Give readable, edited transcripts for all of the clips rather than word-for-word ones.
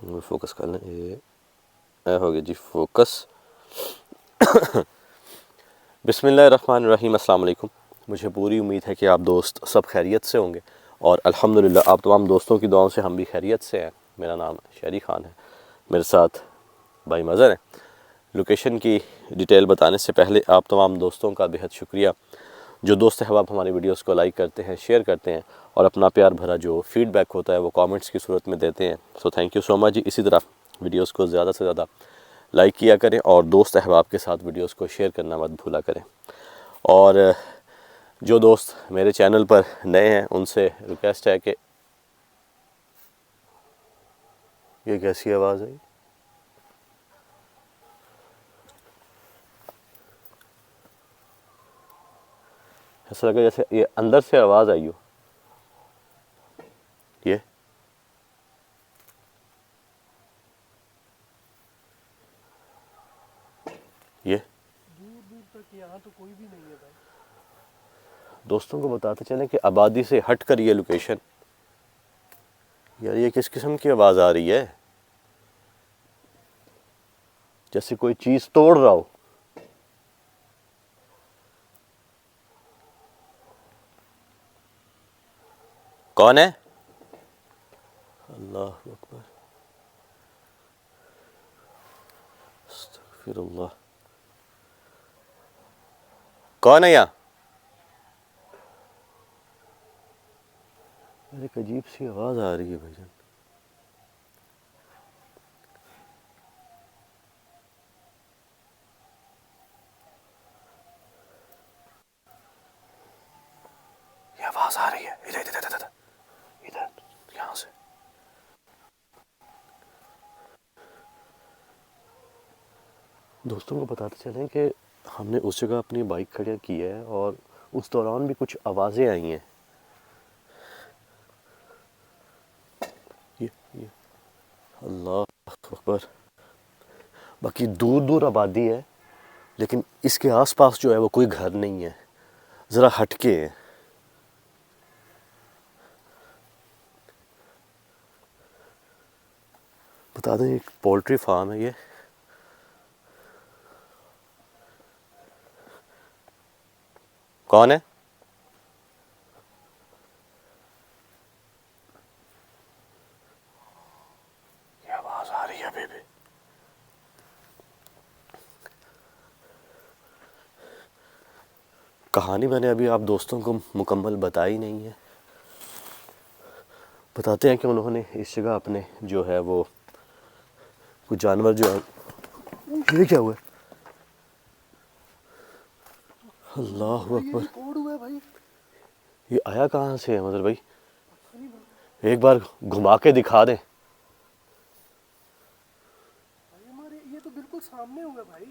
Focus کر لیں، یہ ہو گیا جی فوکس۔ بسم اللہ الرحمن الرحیم۔ السلام علیکم۔ مجھے پوری امید ہے کہ آپ دوست سب خیریت سے ہوں گے، اور الحمدللہ آپ تمام دوستوں کی دعاؤں سے ہم بھی خیریت سے ہیں۔ میرا نام شہری خان ہے، میرے ساتھ بھائی مظہر ہیں۔ لوکیشن کی ڈیٹیل بتانے سے پہلے آپ تمام دوستوں کا بہت شکریہ جو دوست احباب ہماری ویڈیوز کو لائک کرتے ہیں، شیئر کرتے ہیں، اور اپنا پیار بھرا جو فیڈ بیک ہوتا ہے وہ کامنٹس کی صورت میں دیتے ہیں۔ سو تھینک یو سو مچ جی۔ اسی طرح ویڈیوز کو زیادہ سے زیادہ لائک کیا کریں، اور دوست احباب کے ساتھ ویڈیوز کو شیئر کرنا مت بھولا کریں۔ اور جو دوست میرے چینل پر نئے ہیں ان سے ریکویسٹ ہے کہ یہ کیسی آواز ہے؟ ایسا لگا جیسے یہ اندر سے آواز آئی ہو۔ یہ دور دور تک یہاں تو کوئی بھی نہیں ہے بھائی۔ دوستوں کو بتاتے چلیں کہ آبادی سے ہٹ کر یہ لوکیشن، یار یہ کس قسم کی آواز آ رہی ہے؟ جیسے کوئی چیز توڑ رہا ہو۔ کون ہے؟ اللہ اکبر، استغفر اللہ۔ کون ہے یہاں؟ ایک عجیب سی آواز آ رہی ہے بھائی جان۔ یہ آواز آ رہی ہے ادھر ادھر ادھر ادھر ادھر، یہاں سے۔ دوستوں کو بتاتے چلیں کہ ہم نے اس جگہ اپنی بائک کھڑی کی ہے، اور اس دوران بھی کچھ آوازیں آئی ہیں۔ یہ اللہ اکبر۔ باقی دور دور آبادی ہے، لیکن اس کے آس پاس جو ہے وہ کوئی گھر نہیں ہے، ذرا ہٹ کے ہے۔ بتا دیں ایک پولٹری فارم ہے یہ۔ کون ہے؟ یہ آواز آ رہی ہے ابھی بھی۔ کہانی میں نے ابھی آپ دوستوں کو مکمل بتائی نہیں ہے۔ بتاتے ہیں کہ انہوں نے اس جگہ اپنے جو ہے وہ کچھ جانور جو ہے، یہ کیا ہوا ہے؟ اللہ اکبر، یہ کوڑ ہوا ہے بھائی۔ یہ آیا کہاں سے ہے مظہر بھائی؟ ایک بار گھما کے دکھا دیں۔ بھائی ہمارے یہ تو بالکل سامنے ہوا ہے بھائی،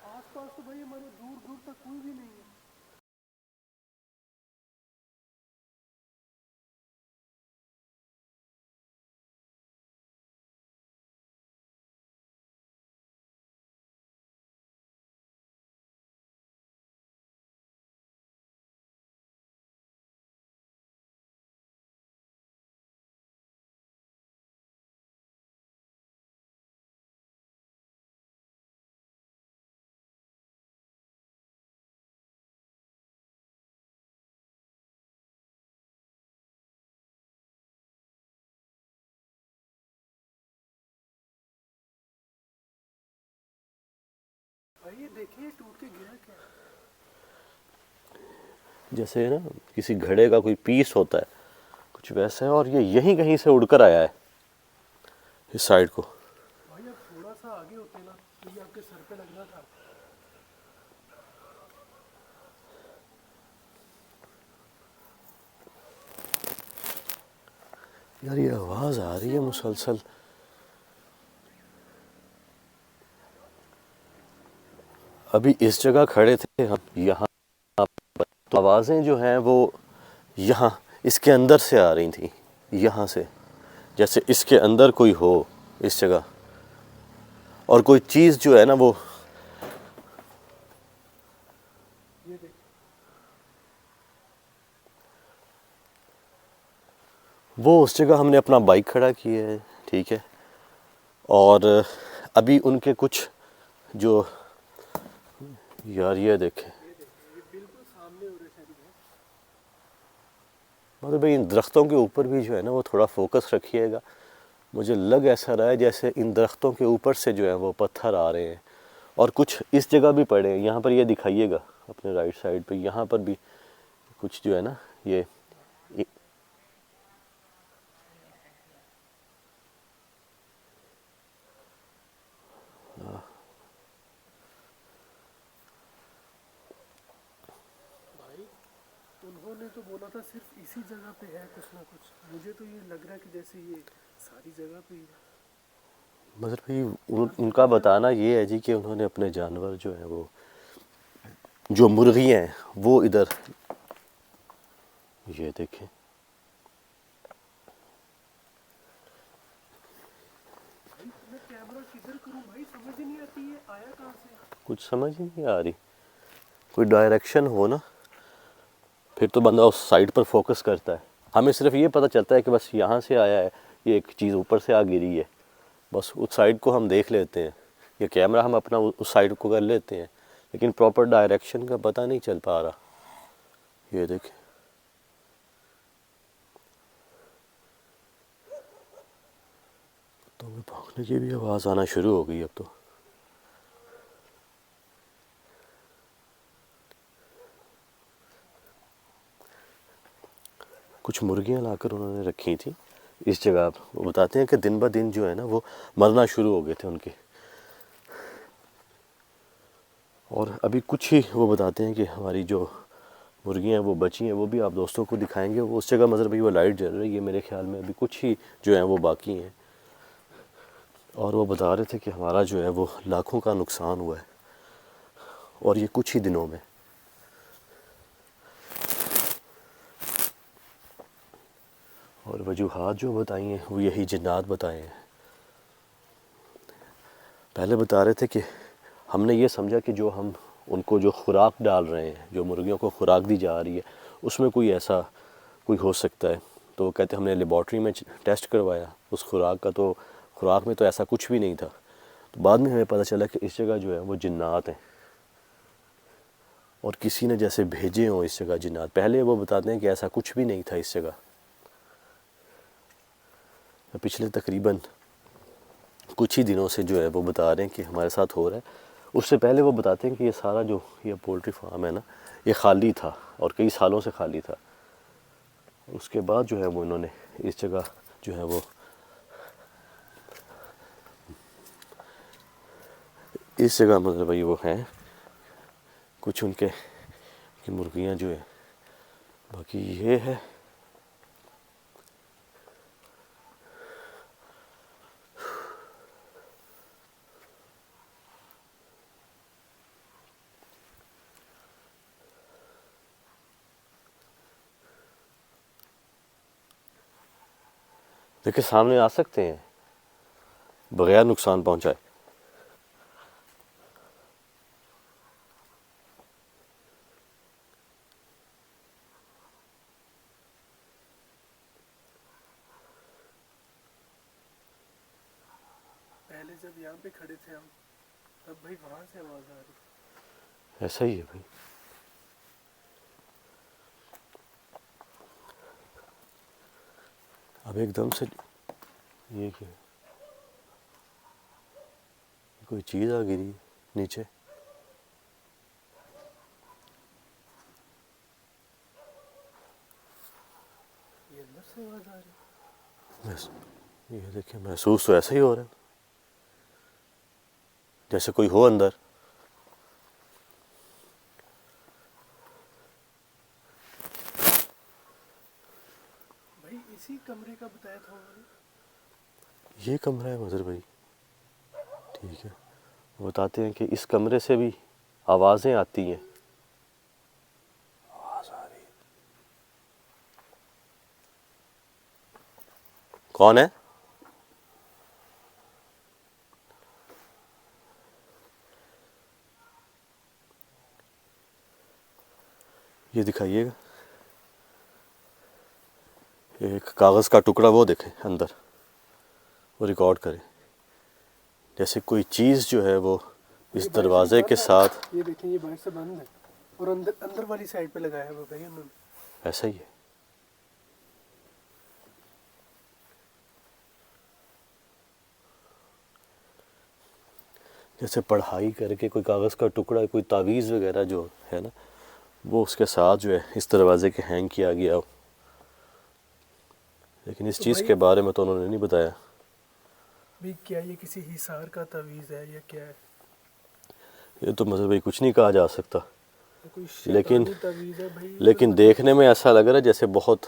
آس پاس تو بھائی ہمارے دور دور تک کوئی بھی نہیں ہے۔ بھائی یہ دیکھیے ٹوٹ کے گرا کیا ہے؟ جیسے نا کسی گھڑے کا کوئی پیس ہوتا ہے، کچھ ویسا ہے، اور یہ یہیں کہیں سے اڑ کر آیا ہے اس سائڈ کو۔ بھائی اب تھوڑا سا آگے ہوتے نا تو یہ آپ کے سر پہ لگنا تھا۔ یار یہ آواز آ رہی ہے مسلسل۔ ابھی اس جگہ کھڑے تھے ہم، یہاں تو آوازیں جو ہیں وہ یہاں اس کے اندر سے آ رہی تھیں، یہاں سے، جیسے اس کے اندر کوئی ہو اس جگہ، اور کوئی چیز جو ہے نا یہ دیکھ وہ اس جگہ ہم نے اپنا بائک کھڑا کی ہے، ٹھیک ہے، اور ابھی ان کے کچھ جو یار یہ دیکھیں یہ دیکھیں، یہ بالکل سامنے ہو رہا ہے شادی ہے. مطلب بھائی ان درختوں کے اوپر بھی جو ہے نا وہ تھوڑا فوکس رکھیے گا. مجھے لگ ایسا رہا ہے جیسے ان درختوں کے اوپر سے جو ہے وہ پتھر آ رہے ہیں، اور کچھ اس جگہ بھی پڑے ہیں. یہاں پر یہ دکھائیے گا اپنے رائٹ سائڈ پہ، یہاں پر بھی کچھ جو ہے نا یہ بھائی انہوں نے تو بولا تھا صرف اسی جگہ پہ ہے کچھ نہ کچھ، مجھے تو یہ لگ رہا ہے کہ جیسے یہ ساری جگہ پہ ہی ہے. مگر بھائی ان کا بتانا یہ ہے جی کہ انہوں نے اپنے جانور جو ہیں وہ جو مرغیاں ہیں وہ ادھر، یہ دیکھیں بھائی میں کیمرہ کدھر کروں بھائی، سمجھ ہی نہیں آتی یہ آیا کہاں سے. کچھ سمجھ ہی نہیں آ رہی. کوئی ڈائریکشن ہو نا، پھر تو بندہ اس سائڈ پر فوکس کرتا ہے. ہمیں صرف یہ پتہ چلتا ہے کہ بس یہاں سے آیا ہے، یہ ایک چیز اوپر سے آ گری ہے، بس اس سائڈ کو ہم دیکھ لیتے ہیں. یہ کیمرہ ہم اپنا اس سائڈ کو کر لیتے ہیں، لیکن پراپر ڈائریکشن کا پتہ نہیں چل پا رہا. یہ دیکھیں تو بھونکنے کی بھی آواز آنا شروع ہو گئی اب تو. کچھ مرغیاں لا کر انہوں نے رکھی تھیں اس جگہ پر. وہ بتاتے ہیں کہ دن بہ دن جو ہے نا وہ مرنا شروع ہو گئے تھے ان کے. اور ابھی کچھ ہی وہ بتاتے ہیں کہ ہماری جو مرغیاں ہیں وہ بچی ہیں، وہ بھی آپ دوستوں کو دکھائیں گے. وہ اس جگہ مظہر بھائی وہ لائٹ جل رہی ہے میرے خیال میں، ابھی کچھ ہی جو ہیں وہ باقی ہیں. اور وہ بتا رہے تھے کہ ہمارا جو ہے وہ لاکھوں کا نقصان ہوا ہے، اور یہ کچھ ہی دنوں میں. اور وجوہات جو بتائی ہیں وہ یہی جنات بتائے ہیں. پہلے بتا رہے تھے کہ ہم نے یہ سمجھا کہ جو ہم ان کو جو خوراک ڈال رہے ہیں، جو مرغیوں کو خوراک دی جا رہی ہے، اس میں کوئی ایسا کوئی ہو سکتا ہے. تو وہ کہتے ہم نے لیبارٹری میں ٹیسٹ کروایا اس خوراک کا، تو خوراک میں تو ایسا کچھ بھی نہیں تھا. تو بعد میں ہمیں پتہ چلا کہ اس جگہ جو ہے وہ جنات ہیں، اور کسی نے جیسے بھیجے ہوں اس جگہ جنات. پہلے وہ بتاتے ہیں کہ ایسا کچھ بھی نہیں تھا اس جگہ. پچھلے تقریباً کچھ ہی دنوں سے جو ہے وہ بتا رہے ہیں کہ ہمارے ساتھ ہو رہا ہے. اس سے پہلے وہ بتاتے ہیں کہ یہ سارا جو یہ پولٹری فارم ہے نا، یہ خالی تھا اور کئی سالوں سے خالی تھا. اس کے بعد جو ہے وہ انہوں نے اس جگہ جو ہے وہ اس جگہ مطلب بھائی وہ ہیں کچھ ان کے کہ مرغیاں جو ہے. باقی یہ ہے دیکھیں سامنے آ سکتے ہیں بغیر نقصان پہنچائے. پہلے جب یہاں پہ کھڑے تھے ہم، تب بھائی وہاں سے آواز آ رہی. ایسا ہی ہے بھائی. اب ایک دم سے یہ کیا ہے؟ کوئی چیز آ گری نیچے. یہ اندر سے آواز آ رہی. یہ دیکھیں محسوس تو ایسا ہی ہو رہا ہے جیسے کوئی ہو اندر. بھائی اسی کمرے کا بتایا تھا انہوں نے. یہ کمرہ ہے مظہر بھائی، ٹھیک ہے. وہ بتاتے ہیں کہ اس کمرے سے بھی آوازیں آتی ہیں. آواز آ رہی ہے. کون ہے؟ یہ دکھائیے گا ایک کاغذ کا ٹکڑا، وہ دیکھیں اندر، وہ ریکارڈ کریں. جیسے کوئی چیز جو ہے وہ یہ اس باہر سے دروازے بند کے ہے، ساتھ یہ دیکھیں یہ باہر سے بند ہے اور اندر والی سائڈ پہ لگایا ہوا بھائی انہوں نے. ایسا ہی ہے. جیسے پڑھائی کر کے کوئی کاغذ کا ٹکڑا کوئی تعویذ وغیرہ جو ہے نا وہ اس کے ساتھ جو ہے اس دروازے کے ہینگ کیا گیا ہو. لیکن اس تو چیز بھائی کے بارے میں تو انہوں نے نہیں بتایا. بھی کیا یہ کسی حصار کا تعویذ ہے یا کیا ہے؟ یہ تو مطلب بھائی کچھ نہیں کہا جا سکتا. یا کوئی لیکن شیطانی تعویذ ہے بھائی لیکن دیکھنے میں ایسا لگ رہا ہے جیسے بہت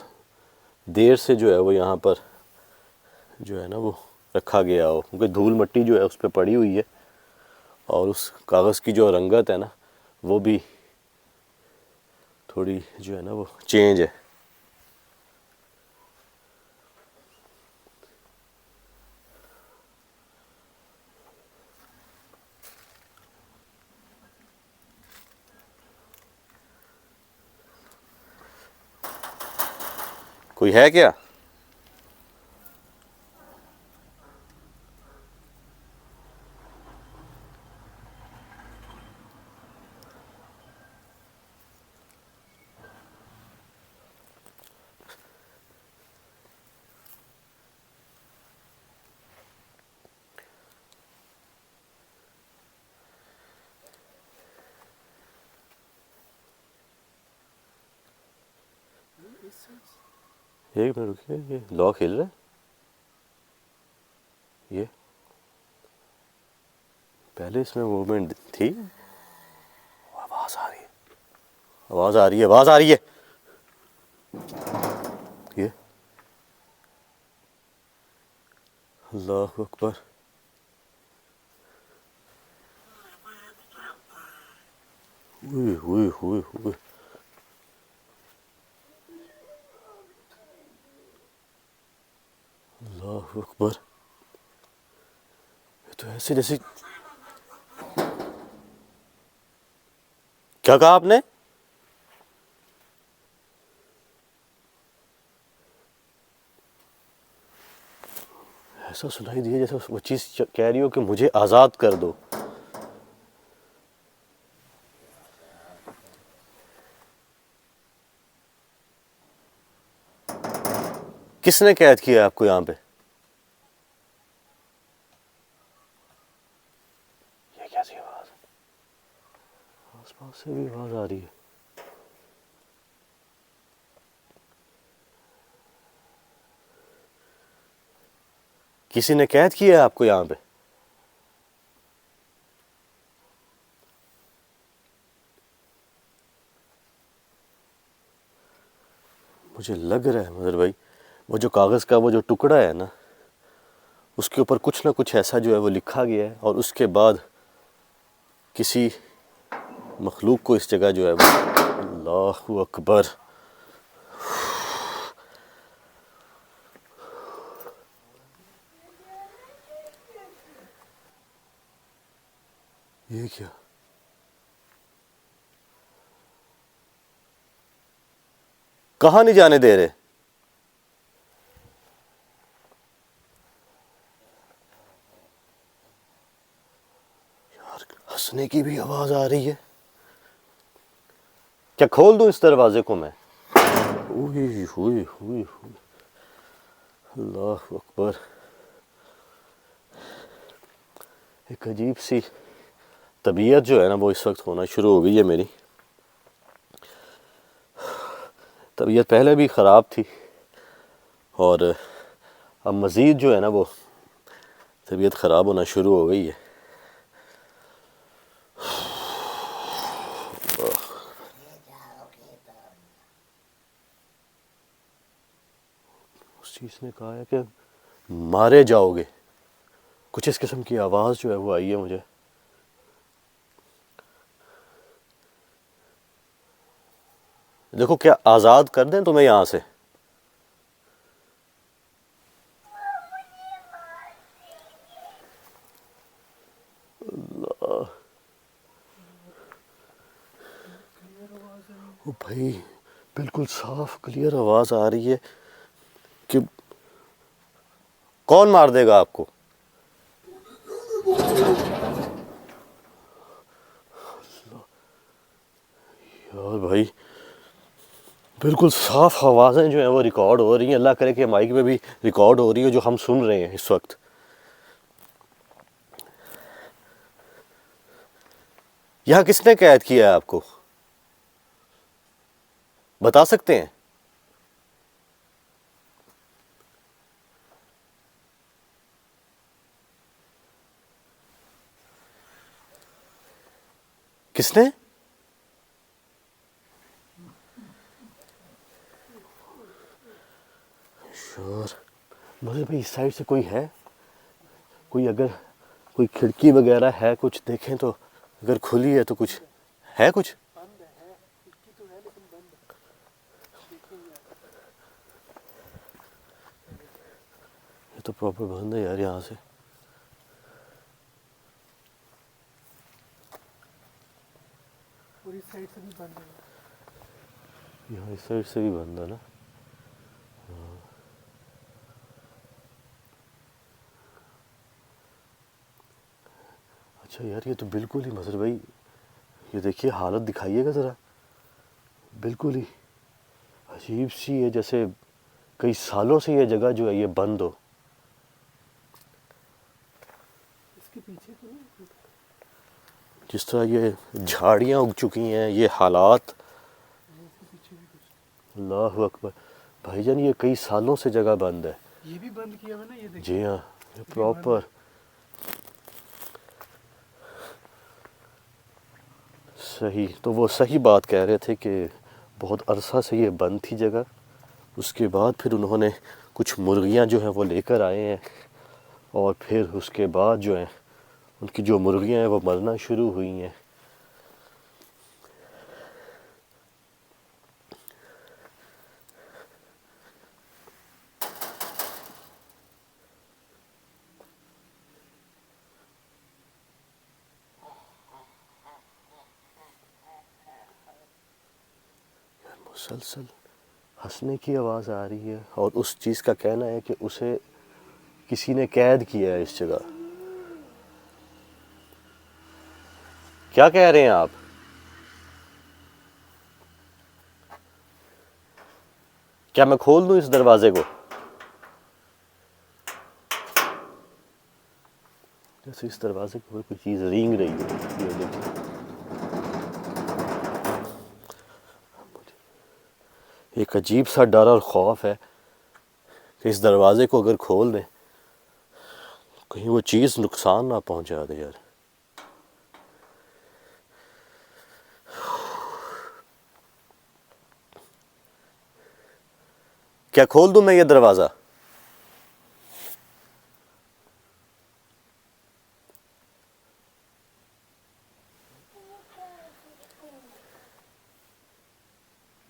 دیر سے جو ہے وہ یہاں پر جو ہے نا وہ رکھا گیا ہو، کیونکہ دھول مٹی جو ہے اس پہ پڑی ہوئی ہے اور اس کاغذ کی جو رنگت ہے نا وہ بھی تھوڑی جو ہے نا وہ چینج ہے. کوئی ہے کیا؟ اس سائڈ سے. ایک منٹ رکیے، یہ لاک ہل رہا ہے. یہ پہلے اس میں موومنٹ تھی. آواز آ رہی ہے، آواز آ رہی ہے، آواز آ رہی ہے. یہ اللہ اکبر. ہوئے ہوئے ہوئے ہوئے. اللہ اکبر. یہ تو ایسے جیسے کیا کہا آپ نے؟ ایسا سنائی دیا جیسے وہ چیز کہہ رہی ہو کہ مجھے آزاد کر دو. کس نے قید کیا ہے آپ کو یہاں پہ؟ یہ کیسی آواز ہے؟ آس پاس سے بھی آواز آ رہی ہے. کسی نے قید کیا ہے آپ کو یہاں پہ؟ مجھے لگ رہا ہے مظہر بھائی وہ جو کاغذ کا وہ جو ٹکڑا ہے نا اس کے اوپر کچھ نہ کچھ ایسا جو ہے وہ لکھا گیا ہے اور اس کے بعد کسی مخلوق کو اس جگہ جو ہے وہ اللہ اکبر. یہ کیا؟ کہاں نہیں جانے دے رہے؟ یار ہنسنے کی بھی آواز آ رہی ہے. کیا کھول دوں اس دروازے کو میں؟ اوہ ہوئے ہوئے ہوئے. اللہ اکبر. ایک عجیب سی طبیعت جو ہے نا وہ اس وقت ہونا شروع ہو گئی ہے میری. طبیعت پہلے بھی خراب تھی اور اب مزید جو ہے نا وہ طبیعت خراب ہونا شروع ہو گئی ہے. اس چیز نے کہا ہے کہ مارے جاؤ گے. کچھ اس قسم کی آواز جو ہے وہ آئی ہے مجھے. دیکھو کیا آزاد کر دیں تمہیں یہاں سے؟ کلیئر آواز ہے. او بھائی بالکل صاف کلیئر آواز آ رہی ہے کہ کون مار دے گا آپ کو؟ یار بھائی بالکل صاف آوازیں جو ہیں وہ ریکارڈ ہو رہی ہیں. اللہ کرے کہ مائک میں بھی ریکارڈ ہو رہی ہے جو ہم سن رہے ہیں اس وقت. یہاں کس نے قید کیا ہے آپ کو بتا سکتے ہیں؟ کس نے؟ شور مگر بھائی اس سائڈ سے کوئی ہے؟ کوئی اگر کوئی کھڑکی وغیرہ ہے کچھ دیکھیں تو. اگر کھلی ہے تو کچھ ہے کچھ. بند ہے کھڑکی تو ہے لیکن بند ہے. دیکھیں گے آپ. یہ تو پراپر بند ہے یار یہاں سے. اور اس سائڈ سے بھی بند ہے. یہاں اس سائڈ سے بھی بند ہے نا. اچھا یار یہ تو بالکل ہی مظہر بھائی یہ دیکھیے حالت دکھائیے گا ذرا. بالکل ہی عجیب سی ہے جیسے کئی سالوں سے یہ جگہ جو ہے یہ بند ہو. اس کے پیچھے تو نہیں. جس طرح یہ جھاڑیاں اگ چکی ہیں یہ حالات. اس کے پیچھے بھی کچھ. اللہ اکبر بھائی جان یہ کئی سالوں سے جگہ بند ہے. یہ بھی بند کیا ہوا نا یہ دیکھیں. جی ہاں یہ بھی بند پراپر ہے. صحیح. تو وہ صحیح بات کہہ رہے تھے کہ بہت عرصہ سے یہ بند تھی جگہ. اس کے بعد پھر انہوں نے کچھ مرغیاں جو ہیں وہ لے کر آئے ہیں اور پھر اس کے بعد جو ہیں ان کی جو مرغیاں ہیں وہ مرنا شروع ہوئی ہیں. مسلسل ہنسنے کی آواز آ رہی ہے اور اس چیز کا کہنا ہے کہ اسے کسی نے قید کیا ہے اس جگہ. کیا کہہ رہے ہیں آپ؟ کیا میں کھول دوں اس دروازے کو؟ جیسے اس دروازے کے اوپر کوئی چیز رینگ رہی ہے. یہ دیکھیں ایک عجیب سا ڈر اور خوف ہے کہ اس دروازے کو اگر کھول دیں کہیں وہ چیز نقصان نہ پہنچا دے یار. کیا کھول دوں میں یہ دروازہ؟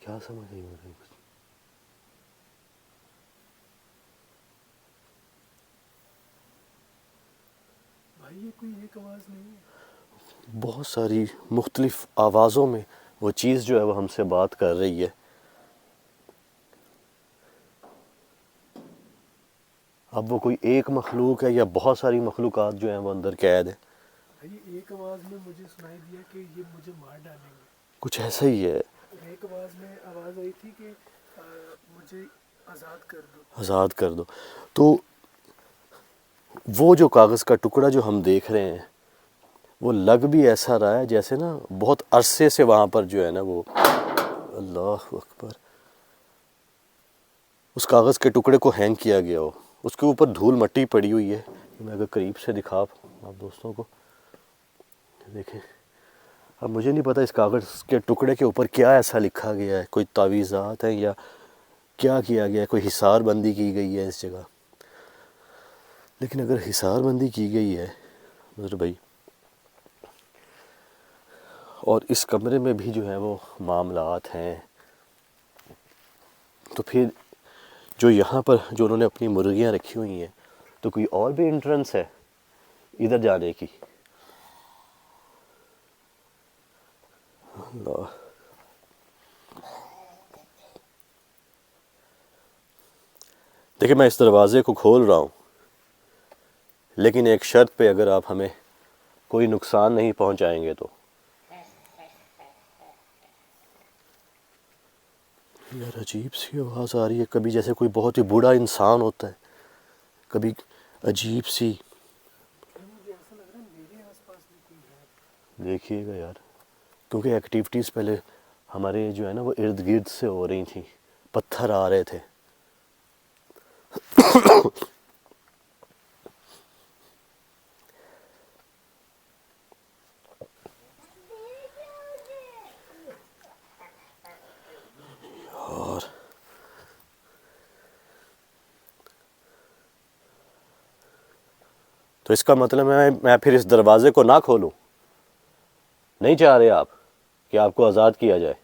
کیا سمجھ نہیں آ رہی کچھ. بھائی یہ کوئی ایک آواز نہیں ہے. بہت ساری مختلف آوازوں میں وہ چیز جو ہے وہ ہم سے بات کر رہی ہے. اب وہ کوئی ایک مخلوق ہے یا بہت ساری مخلوقات جو ہیں وہ اندر قید ہیں. بھائی ایک آواز میں مجھے سنائی دیا کہ یہ مجھے مار ڈالیں گے. کچھ ایسا ہی ہے. اور ایک آواز میں آواز آئی تھی کہ مجھے آزاد کر دو. آزاد کر دو. تو وہ جو کاغذ کا ٹکڑا جو ہم دیکھ رہے ہیں وہ لگ بھی ایسا رہا ہے جیسے نا بہت عرصے سے وہاں پر جو ہے نا وہ. اللہ اکبر. اس کاغذ کے ٹکڑے کو ہینگ کیا گیا ہو. اس کے اوپر دھول مٹی پڑی ہوئی ہے. میں اگر قریب سے دکھا آپ دوستوں کو دیکھیں. اب مجھے نہیں پتہ اس کاغذ کے ٹکڑے کے اوپر کیا ایسا لکھا گیا ہے. کوئی تعویذات ہیں یا کیا کیا گیا ہے. کوئی حصار بندی کی گئی ہے اس جگہ. لیکن اگر حصار بندی کی گئی ہے نظر بھائی اور اس کمرے میں بھی جو ہے وہ معاملات ہیں تو پھر جو یہاں پر جو انہوں نے اپنی مرغیاں رکھی ہوئی ہیں تو کوئی اور بھی انٹرنس ہے ادھر جانے کی. اللہ. دیکھیں میں اس دروازے کو کھول رہا ہوں لیکن ایک شرط پہ اگر آپ ہمیں کوئی نقصان نہیں پہنچائیں گے تو. یار عجیب سی آواز آ رہی ہے، کبھی جیسے کوئی بہت ہی بوڑھا انسان ہوتا ہے، کبھی عجیب سی. مجھے ایسا لگ رہا ہے میرے آس پاس بھی کوئی ہے. دیکھیے گا یار، کیونکہ ایکٹیویٹیز پہلے ہمارے جو ہے نا وہ ارد گرد سے ہو رہی تھیں، پتھر آ رہے تھے. اور تو اس کا مطلب ہے میں پھر اس دروازے کو نہ کھولوں؟ نہیں چاہ رہے آپ کہ آپ کو آزاد کیا جائے؟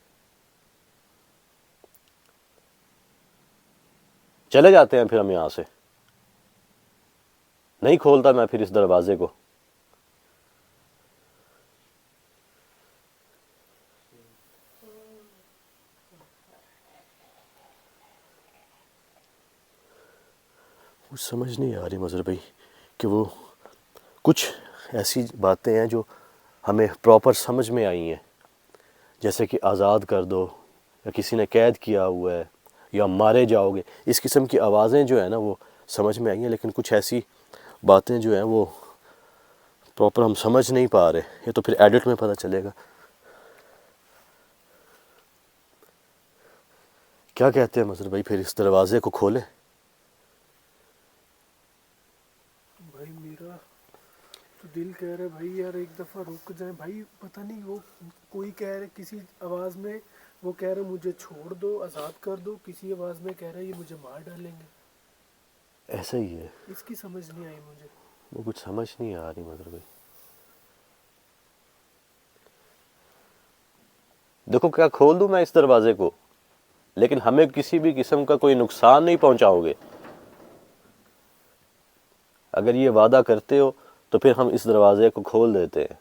چلے جاتے ہیں پھر ہم یہاں سے. نہیں کھولتا میں پھر اس دروازے کو. کچھ سمجھ نہیں آ رہی مظہر بھائی کہ وہ کچھ ایسی باتیں ہیں جو ہمیں پراپر سمجھ میں آئی ہیں، جیسے کہ آزاد کر دو، یا کسی نے قید کیا ہوا ہے، یا مارے جاؤ گے. اس قسم کی آوازیں جو ہیں نا وہ سمجھ میں آئی ہیں، لیکن کچھ ایسی باتیں جو ہیں وہ پراپر ہم سمجھ نہیں پا رہے. یہ تو پھر ایڈٹ میں پتہ چلے گا. کیا کہتے ہیں مظہر بھائی، پھر اس دروازے کو کھولیں؟ بھائی میرا تو دل کہہ رہا ہے بھائی یار ایک دفعہ رک جائیں بھائی. پتہ نہیں وہ کوئی کہہ رہے کسی آواز میں، وہ کہہ رہے مجھے چھوڑ دو، آزاد کر دو. کسی آواز میں کہہ رہے یہ مجھے مار ڈالیں گے. ایسا ہی ہے، اس کی سمجھ نہیں آئی مجھے. وہ کچھ سمجھ نہیں آ رہی مظہر بھائی. دیکھو کیا کھول دوں میں اس دروازے کو، لیکن ہمیں کسی بھی قسم کا کوئی نقصان نہیں پہنچاؤ گے. اگر یہ وعدہ کرتے ہو تو پھر ہم اس دروازے کو کھول دیتے ہیں.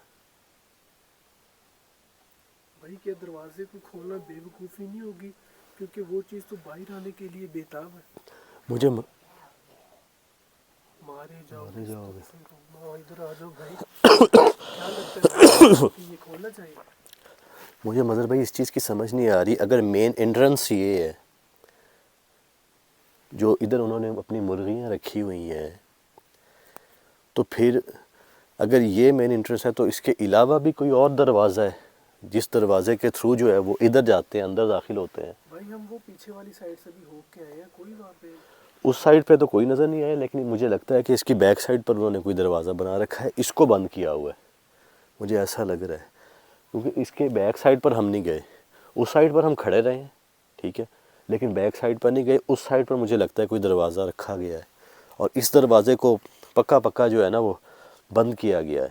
بھائی کیا دروازے کو کھولنا بے وقوفی نہیں ہوگی؟ کیونکہ وہ چیز تو باہر آنے کے لیے بےتاب ہے. مجھے مارے جاؤ گے، مارے جاؤ گے. استغفر اللہ. ادھر آ جاؤ بھائی. کیا لگتا ہے بھائی آپ کو کہ یہ کھولنا چاہیے؟ مجھے مظہر بھائی اس چیز کی سمجھ نہیں آ رہی. اگر مین انٹرنس یہ ہے، جو ادھر انہوں نے اپنی مرغیاں رکھی ہوئی ہیں، تو پھر اگر یہ مین انٹرنس ہے تو اس کے علاوہ بھی کوئی اور دروازہ ہے جس دروازے کے تھرو جو ہے وہ ادھر جاتے ہیں، اندر داخل ہوتے ہیں. بھائی ہم وہ پیچھے والی سائڈ سے بھی ہو کے آئے ہیں، کوئی وہاں پہ. اس سائڈ پہ تو کوئی نظر نہیں آیا، لیکن مجھے لگتا ہے کہ اس کی بیک سائڈ پر انہوں نے کوئی دروازہ بنا رکھا ہے، اس کو بند کیا ہوا ہے. مجھے ایسا لگ رہا ہے کیونکہ اس کے بیک سائڈ پر ہم نہیں گئے. اس سائڈ پر ہم کھڑے رہے ہیں، ٹھیک ہے، لیکن بیک سائڈ پر نہیں گئے. اس سائڈ پر مجھے لگتا ہے کوئی دروازہ رکھا گیا ہے، اور اس دروازے کو پکا پکا جو ہے نا وہ بند کیا گیا ہے.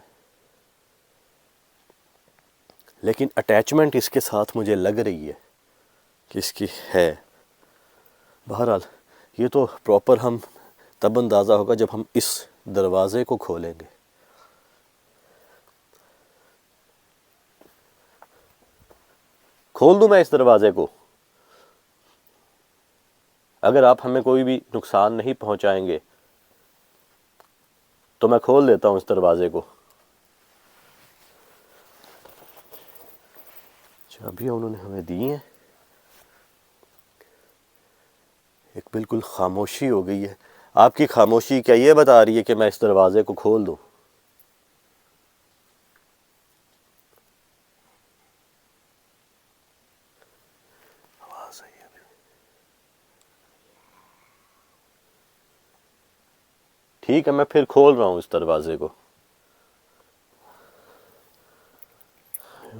لیکن اٹیچمنٹ اس کے ساتھ مجھے لگ رہی ہے کہ اس کی ہے. بہرحال یہ تو پراپر ہم تب اندازہ ہوگا جب ہم اس دروازے کو کھولیں گے. کھول دوں میں اس دروازے کو؟ اگر آپ ہمیں کوئی بھی نقصان نہیں پہنچائیں گے تو میں کھول دیتا ہوں اس دروازے کو. چابیاں انہوں نے ہمیں دی ہیں. ایک بالکل خاموشی ہو گئی ہے. آپ کی خاموشی کیا یہ بتا رہی ہے کہ میں اس دروازے کو کھول دوں؟ آواز آئی ابھی. ٹھیک ہے، میں پھر کھول رہا ہوں اس دروازے کو.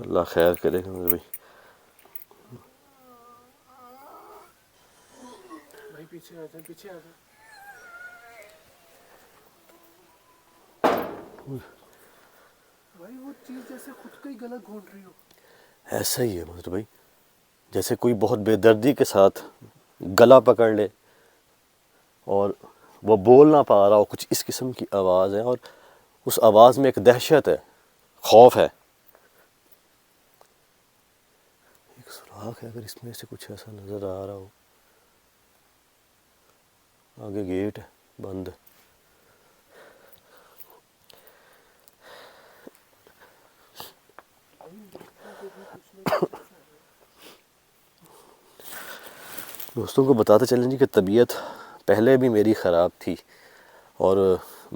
اللہ خیر کرے گا میرے بھائی. بھائی پیچھے آ جائیں، پیچھے آ جائیں. بھائی وہ چیز جیسے خود کا ہی گلا گھونٹ رہی ہو. ایسا ہی ہے مظہر بھائی، جیسے کوئی بہت بے دردی کے ساتھ گلا پکڑ لے اور وہ بول نہ پا رہا ہو. کچھ اس قسم کی آواز ہے، اور اس آواز میں ایک دہشت ہے، خوف ہے. ایک سوراخ ہے، اگر اس میں سے کچھ ایسا نظر آ رہا ہو. آگے گیٹ ہے بند. دوستوں کو بتاتے چلیں جی کہ طبیعت پہلے بھی میری خراب تھی، اور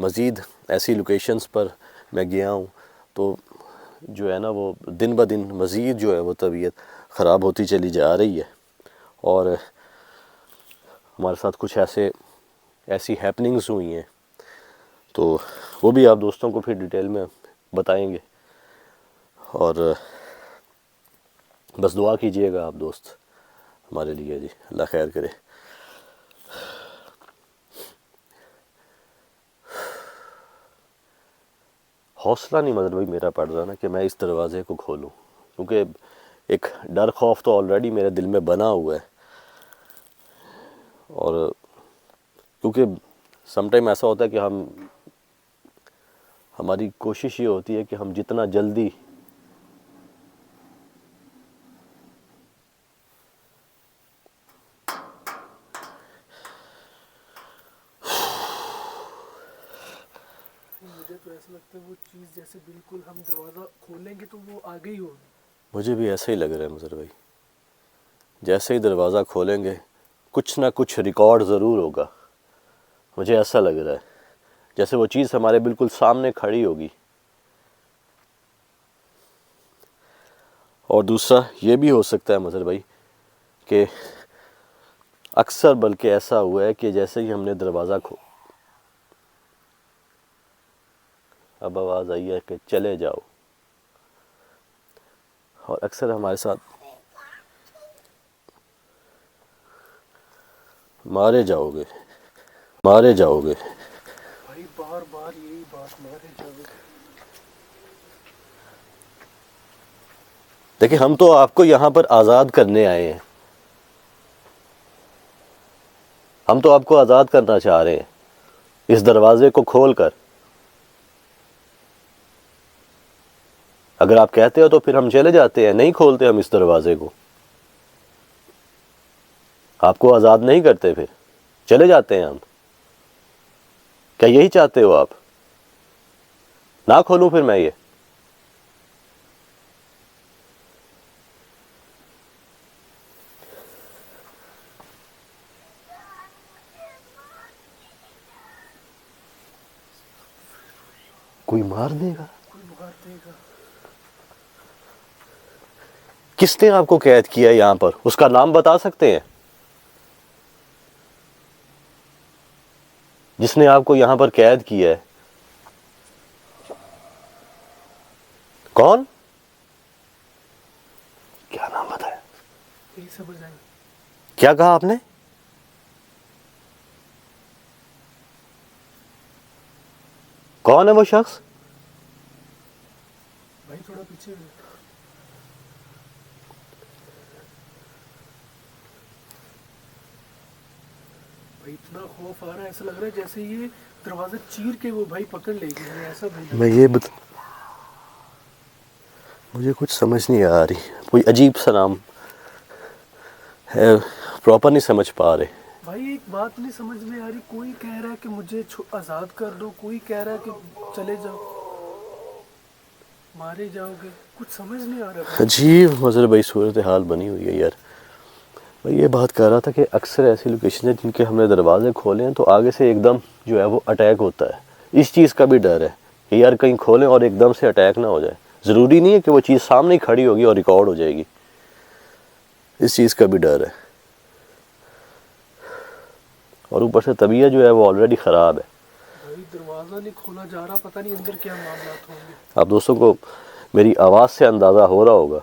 مزید ایسی لوکیشنز پر میں گیا ہوں تو جو ہے نا وہ دن بہ دن مزید جو ہے وہ طبیعت خراب ہوتی چلی جا رہی ہے، اور ہمارے ساتھ کچھ ایسی ہیپننگز ہوئی ہیں تو وہ بھی آپ دوستوں کو پھر ڈیٹیل میں بتائیں گے، اور بس دعا کیجئے گا آپ دوست ہمارے لیے جی، اللہ خیر کرے۔ حوصلہ نہیں مظہر بھائی میرا پڑ رہا نا کہ میں اس دروازے کو کھولوں، کیونکہ ایک ڈر خوف تو آلریڈی میرے دل میں بنا ہوا ہے، اور کیونکہ سم ٹائم ایسا ہوتا ہے کہ ہماری کوشش یہ ہوتی ہے کہ ہم جتنا جلدی مجھے تو ایسا لگتا ہے وہ چیز جیسے بالکل ہم دروازہ کھولیں گے تو وہ آگے ہی ہوگی۔ مجھے بھی ایسا ہی لگ رہا ہے مظہر بھائی، جیسے ہی دروازہ کھولیں گے کچھ نہ کچھ ریکارڈ ضرور ہوگا، مجھے ایسا لگ رہا ہے جیسے وہ چیز ہمارے بالکل سامنے کھڑی ہوگی۔ اور دوسرا یہ بھی ہو سکتا ہے مظہر بھائی کہ اکثر بلکہ ایسا ہوا ہے کہ جیسے ہی ہم نے دروازہ اب آواز آئی ہے کہ چلے جاؤ، اور اکثر ہمارے ساتھ مارے جاؤ گے مارے جاؤ گے۔ بھائی بار بار یہی بات، مارے جاوے۔ دیکھیں ہم تو آپ کو یہاں پر آزاد کرنے آئے ہیں، ہم تو آپ کو آزاد کرنا چاہ رہے ہیں اس دروازے کو کھول کر۔ اگر آپ کہتے ہو تو پھر ہم چلے جاتے ہیں، نہیں کھولتے ہم اس دروازے کو، آپ کو آزاد نہیں کرتے، پھر چلے جاتے ہیں ہم۔ کیا یہی چاہتے ہو آپ؟ نہ کھولوں پھر میں یہ؟ کوئی مار دے گا؟ کوئی مار دے گا۔ کس نے آپ کو قید کیا یہاں پر؟ اس کا نام بتا سکتے ہیں؟ جس نے آپ کو یہاں پر قید کیا ہے کون؟ کیا نام بتایا؟ یہی سمجھ آئیں۔ کیا کہا آپ نے؟ کون ہے وہ شخص؟ بھائی تھوڑا پیچھے ہوئے۔ بھائی اتنا خوف آ رہا ہے، ایسا لگ رہا ہے جیسے یہ دروازہ چیر کے وہ بھائی پکڑ لے گی، ہمیں ایسا بھی میں یہ مجھے کچھ سمجھ نہیں آ رہی، کوئی عجیب سا نام ہے، پراپر نہیں سمجھ پا رہے۔ بھائی ایک بات نہیں سمجھ میں آ رہی، کوئی کہہ رہا ہے کہ مجھے آزاد کر دو، کوئی کہہ رہا ہے کہ چلے جاؤ، مارے جاؤ گے، کچھ سمجھ نہیں آ رہا بھائی۔ عجیب مظہر بھائی صورتحال بنی ہوئی ہے یار۔ میں یہ بات کر رہا تھا کہ اکثر ایسی لوکیشن ہیں جن کے ہم نے دروازے کھولے ہیں تو آگے سے ایک دم جو ہے وہ اٹیک ہوتا ہے، اس چیز کا بھی ڈر ہے کہ یار کہیں کھولیں اور ایک دم سے اٹیک نہ ہو جائے۔ ضروری نہیں ہے کہ وہ چیز سامنے کھڑی ہوگی اور ریکارڈ ہو جائے گی، اس چیز کا بھی ڈر ہے، اور اوپر سے طبیعت جو ہے وہ آلریڈی خراب ہے۔ بھائی دروازہ نہیں کھولا جا رہا، پتہ نہیں اندر کیا معاملات ہوں گے۔ آپ دوستوں کو میری آواز سے اندازہ ہو رہا ہوگا۔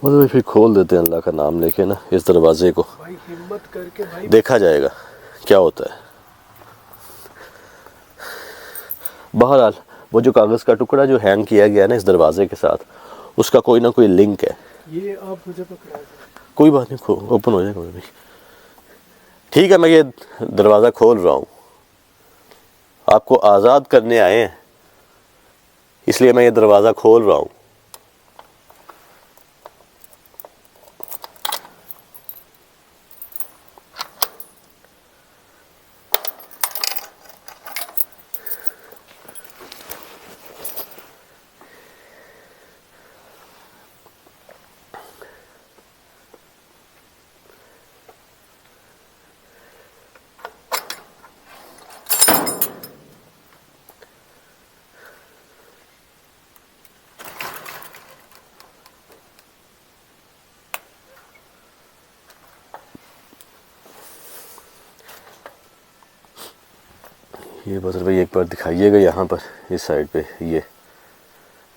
مطلب پھر کھول دیتے ہیں اللہ کا نام لے کے نا اس دروازے کو، بھائی ہمت کر کے بھائی، دیکھا جائے گا کیا ہوتا ہے۔ بہرحال وہ جو کاغذ کا ٹکڑا جو ہینگ کیا گیا نا اس دروازے کے ساتھ، اس کا کوئی نہ کوئی لنک ہے۔ یہ آپ مجھے پکڑا دیں۔ کوئی بات نہیں، اوپن ہو جائے گا بھائی۔ ٹھیک ہے، میں یہ دروازہ کھول رہا ہوں، آپ کو آزاد کرنے آئے ہیں اس لیے میں یہ دروازہ کھول رہا ہوں۔ یہ بذر بھائی ایک بار دکھائیے گا یہاں پر اس سائڈ پہ، یہ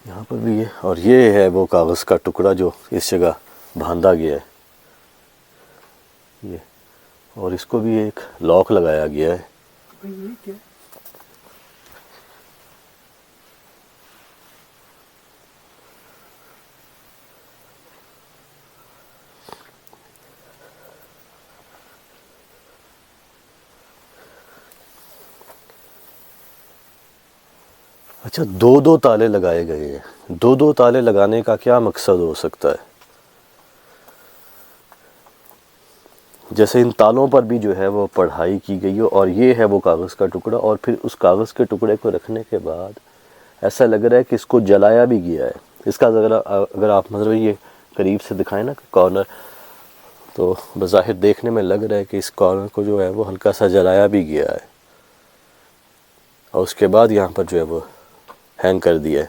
یہاں پر بھی ہے، اور یہ ہے وہ کاغذ کا ٹکڑا جو اس جگہ باندھا گیا ہے یہ، اور اس کو بھی ایک لاک لگایا گیا ہے۔ بھائی یہ کیا؟ اچھا، دو تالے لگائے گئے ہیں، دو تالے لگانے کا کیا مقصد ہو سکتا ہے؟ جیسے ان تالوں پر بھی جو ہے وہ پڑھائی کی گئی ہو، اور یہ ہے وہ کاغذ کا ٹکڑا، اور پھر اس کاغذ کے ٹکڑے کو رکھنے کے بعد ایسا لگ رہا ہے کہ اس کو جلایا بھی گیا ہے۔ اس کا اگر آپ مطلب یہ قریب سے دکھائیں نا کارنر، تو بظاہر دیکھنے میں لگ رہا ہے کہ اس کارنر کو جو ہے وہ ہلکا سا جلایا بھی گیا ہے، اور اس کے بعد یہاں پر جو ہے وہ ہینگ کر دیا ہے۔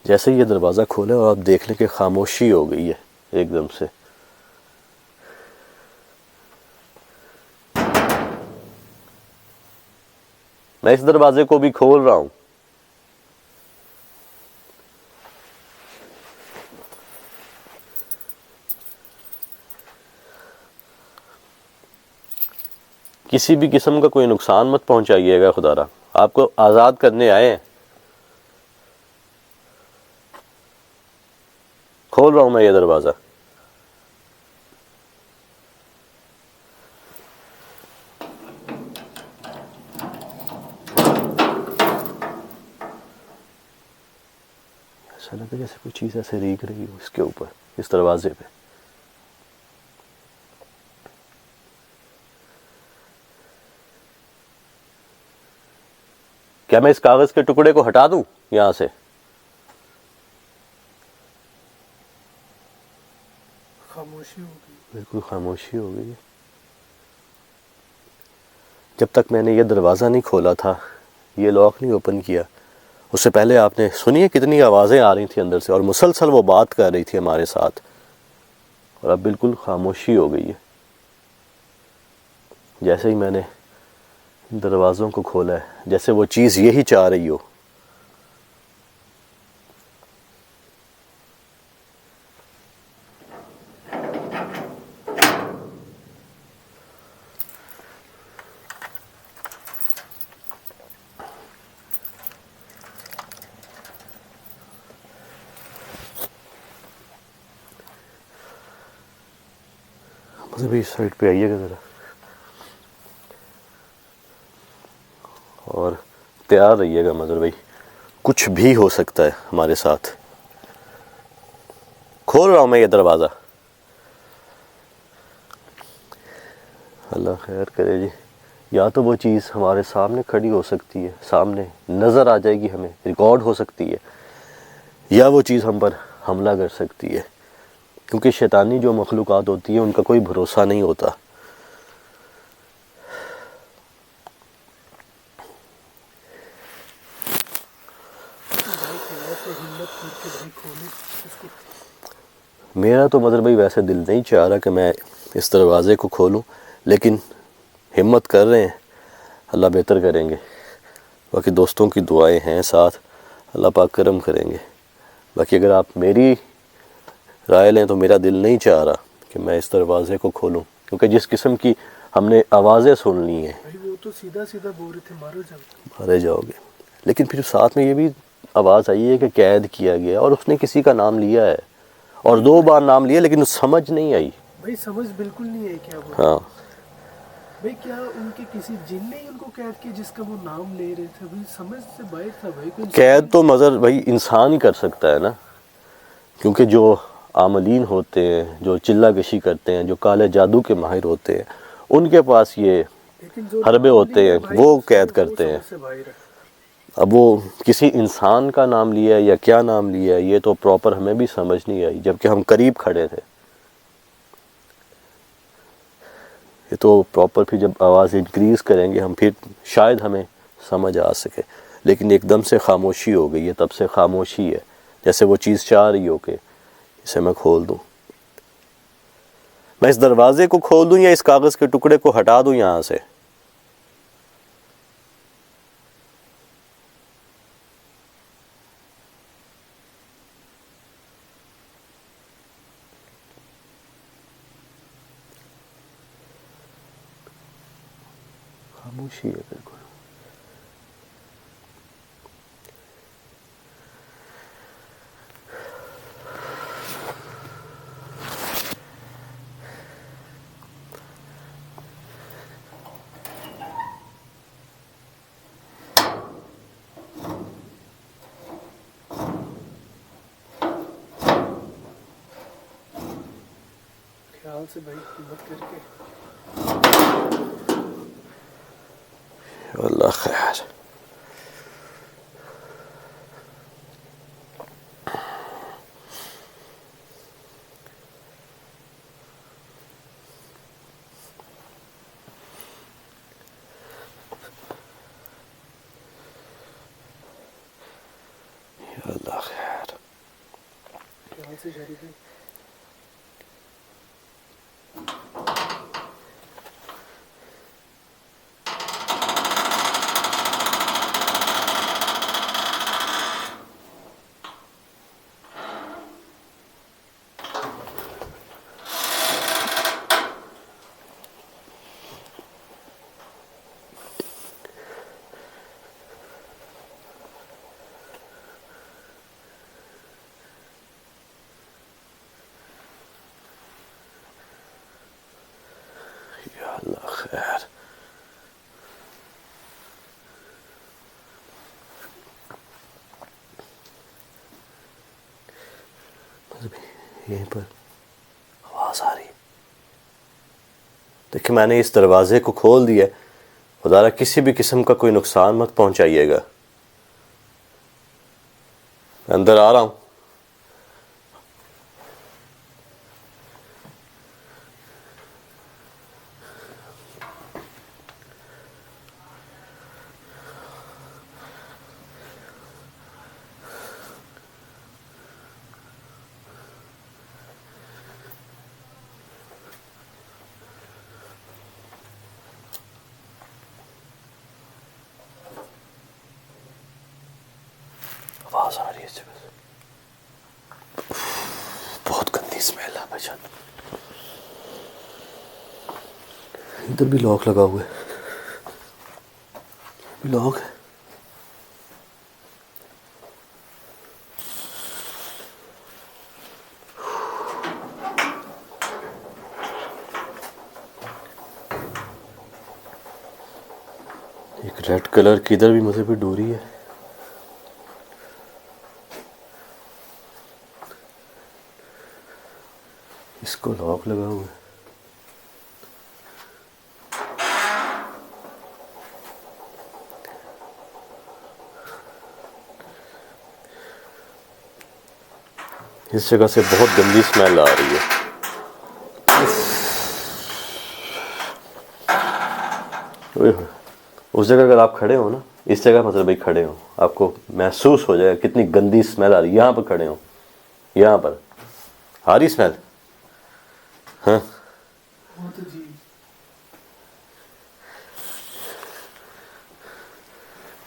جیسے یہ دروازہ کھولے اور آپ دیکھ لیں کہ خاموشی ہو گئی ہے ایک دم سے۔ میں اس دروازے کو بھی کھول رہا ہوں، کسی بھی قسم کا کوئی نقصان مت پہنچائیے گا خدا را، آپ کو آزاد کرنے آئے ہیں۔ کھول رہا ہوں میں یہ دروازہ۔ ایسا لگتا ہے جیسے کوئی چیز ایسے ریگ رہی ہو اس کے اوپر، اس دروازے پہ۔ کیا میں اس کاغذ کے ٹکڑے کو ہٹا دوں یہاں سے؟ خاموشی ہو گئی۔ بالکل خاموشی ہو گئی ہے۔ جب تک میں نے یہ دروازہ نہیں کھولا تھا، یہ لاک نہیں اوپن کیا، اس سے پہلے آپ نے سنیے کتنی آوازیں آ رہی تھیں اندر سے، اور مسلسل وہ بات کر رہی تھی ہمارے ساتھ، اور اب بالکل خاموشی ہو گئی ہے۔ جیسے ہی میں نے دروازوں کو کھولا ہے، جیسے وہ چیز یہی چاہ رہی ہو۔ مطلب اس سائڈ پہ آئیے گا ذرا، اور تیار رہیے گا مظہر بھائی، کچھ بھی ہو سکتا ہے ہمارے ساتھ۔ کھول رہا ہوں میں یہ دروازہ۔ اللہ خیر کرے جی، یا تو وہ چیز ہمارے سامنے کھڑی ہو سکتی ہے، سامنے نظر آ جائے گی، ہمیں ریکارڈ ہو سکتی ہے، یا وہ چیز ہم پر حملہ کر سکتی ہے، کیونکہ شیطانی جو مخلوقات ہوتی ہیں ان کا کوئی بھروسہ نہیں ہوتا۔ بھائی تھوڑا سا ہمت کر کے بھائی کھولے اس کو۔ میرا تو مظہر بھائی ویسے دل نہیں چاہ رہا کہ میں اس دروازے کو کھولوں، لیکن ہمت کر رہے ہیں، اللہ بہتر کریں گے۔ باقی دوستوں کی دعائیں ہیں ساتھ، اللہ پاک کرم کریں گے۔ باقی اگر آپ میری رائے لیں تو میرا دل نہیں چاہ رہا کہ میں اس دروازے کو کھولوں، کیونکہ جس قسم کی ہم نے آوازیں سن لی ہیں۔ بھائی وہ تو سیدھا سیدھا بول رہے تھے مارو جاؤ۔ مارے جاؤ گے، لیکن پھر ساتھ میں یہ بھی آواز آئی ہے کہ قید کیا گیا، اور اس نے کسی کا نام لیا ہے، اور 2 بار نام لیا، لیکن سمجھ نہیں آئی۔ بھائی سمجھ بالکل نہیں ہے کیا بول۔ ہاں، بھائی کیا ان کے کسی جن نے ان کو قید کیا جس کا وہ نام لے رہے تھے؟ بھائی سمجھ سے باہر تھا بھائی، کوئی قید تو مظہر بھائی انسان ہی کر سکتا ہے نا، کیونکہ جو عاملین ہوتے ہیں، جو چلہ کشی کرتے ہیں، جو کالے جادو کے ماہر ہوتے ہیں، ان کے پاس یہ لیکن جو حربے نام ہوتے لیا ہیں، بھائی، وہ اس قید وہ کرتے ہیں۔ سمجھ سے باہر ہے۔ اب وہ کسی انسان کا نام لیا ہے یا کیا نام لیا ہے، یہ تو پراپر ہمیں بھی سمجھ نہیں آئی، جبکہ ہم قریب کھڑے تھے۔ یہ تو پراپر پھر جب آواز انکریز کریں گے ہم، پھر شاید ہمیں سمجھ آ سکے، لیکن ایک دم سے خاموشی ہو گئی ہے، تب سے خاموشی ہے، جیسے وہ چیز چاہ رہی ہو کہ اسے میں کھول دوں۔ میں اس دروازے کو کھول دوں یا اس کاغذ کے ٹکڑے کو ہٹا دوں یہاں سے؟ خاموشی ہے بالکل. خیال سے بھائی ہمت کر کے. اللہ خیر. اللہ خیر. خیال سے شریف بھائی. یا اللہ خیر. یہیں پر آواز آ رہی. دیکھیں میں نے اس دروازے کو کھول دیا. خدا را کسی بھی قسم کا کوئی نقصان مت پہنچائیے گا. میں اندر آ رہا ہوں. آواز آ رہی ہے اس جگہ سے. بہت گندی اسمیل ہے بھائی جان. ادھر بھی لاک لگا ہوا ہے. بھی لاک ہے. ایک ریڈ کلر کی ادھر بھی مجھے بھی ڈوری ہے. اس کو لاک لگا ہوا ہے. اس جگہ سے بہت گندی اسمیل آ رہی ہے. اس جگہ اگر آپ کھڑے ہو نا, اس جگہ مطلب بھائی کھڑے ہو, آپ کو محسوس ہو جائے کتنی گندی اسمیل آ رہی ہے. یہاں پر کھڑے ہو, یہاں پر آ رہی اسمیل. ہاں بہت عجیب.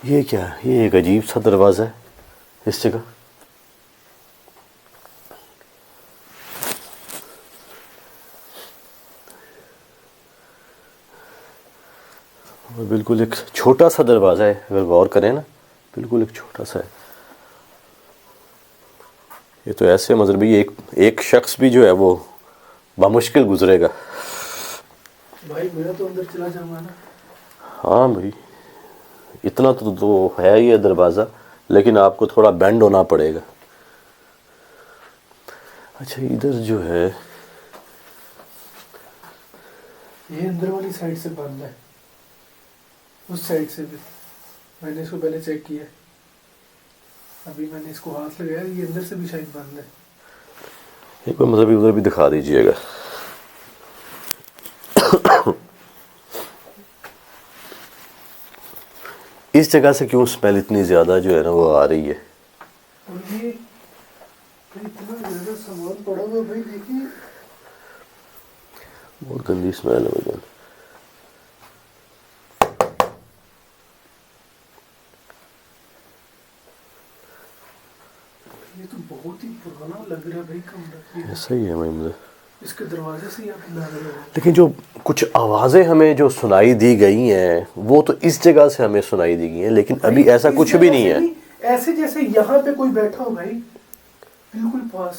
یہ کیا ہے؟ یہ ایک عجیب سا دروازہ ہے اس جگہ. اور بالکل ایک چھوٹا سا دروازہ ہے, اگر غور کریں نا بالکل ایک چھوٹا سا ہے. یہ تو ایسے مطلب ایک شخص بھی جو ہے وہ بامشکل گزرے گا. بھائی میں تو اندر چلا جاؤں گا نا. ہاں بھائی اتنا تو ہے ہی ہے دروازہ, لیکن آپ کو تھوڑا بینڈ ہونا پڑے گا. اچھا ادھر جو ہے یہ اندر والی سائڈ سے بند ہے, اس سائڈ سے بھی میں نے اس کو پہلے چیک کیا. ابھی میں نے اس کو ہاتھ لگایا, یہ اندر سے بھی شاید بند ہے. ایک بار مطلب ادھر بھی دکھا دیجئے گا. اس جگہ سے کیوں اسمیل اتنی زیادہ جو ہے نا وہ آ رہی ہے؟ اور یہ اتنا زیادہ سامان پڑا ہوا بھائی, دیکھیے بہت گندی اسمیل ہے بھائی. یہ تو بہت ہی پرانا لگ رہا ہے بھائی کمرہ. ایسا ہی ہے بھائی مجھے. اس کے دروازے سے آپ لگ رہے ہو. لیکن جو کچھ آوازیں ہمیں جو سنائی دی گئی ہیں وہ تو اس جگہ سے ہمیں سنائی دی گئی ہیں, لیکن ابھی ایسا کچھ بھی نہیں ہے. ایسے جیسے یہاں پہ کوئی بیٹھا ہو بھائی, بالکل پاس.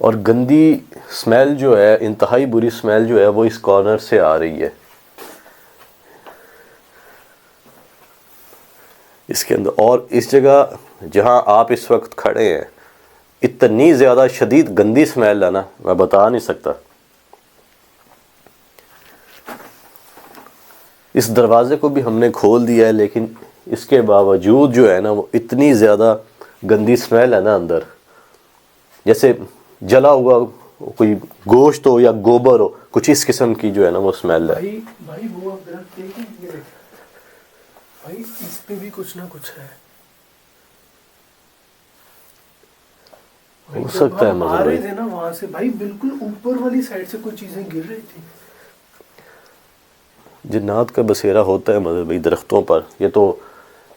اور گندی اسمیل جو ہے, انتہائی بری اسمیل جو ہے وہ اس کارنر سے آ رہی ہے اس کے اندر. اور اس جگہ جہاں آپ اس وقت کھڑے ہیں اتنی زیادہ شدید گندی اسمیل ہے نا, میں بتا نہیں سکتا. اس دروازے کو بھی ہم نے کھول دیا ہے, لیکن اس کے باوجود جو ہے نا وہ اتنی زیادہ گندی اسمیل ہے نا اندر, جیسے جلا ہوا کوئی گوشت ہو یا گوبر ہو, کچھ اس قسم کی جو ہے نا وہ اسمیل ہے. بھائی وہ آپ درخت دیکھیں, یہ دیکھیں بھائی, اس پہ بھی کچھ نہ کچھ ہے. ہو سکتا ہے ہم مظہر آ رہے بھائی. تھے نا وہاں سے بھائی, بالکل اوپر والی سائڈ سے کچھ چیزیں گر رہی تھی. جنات کا بسیرا ہوتا ہے مظہر بھائی درختوں پر, یہ تو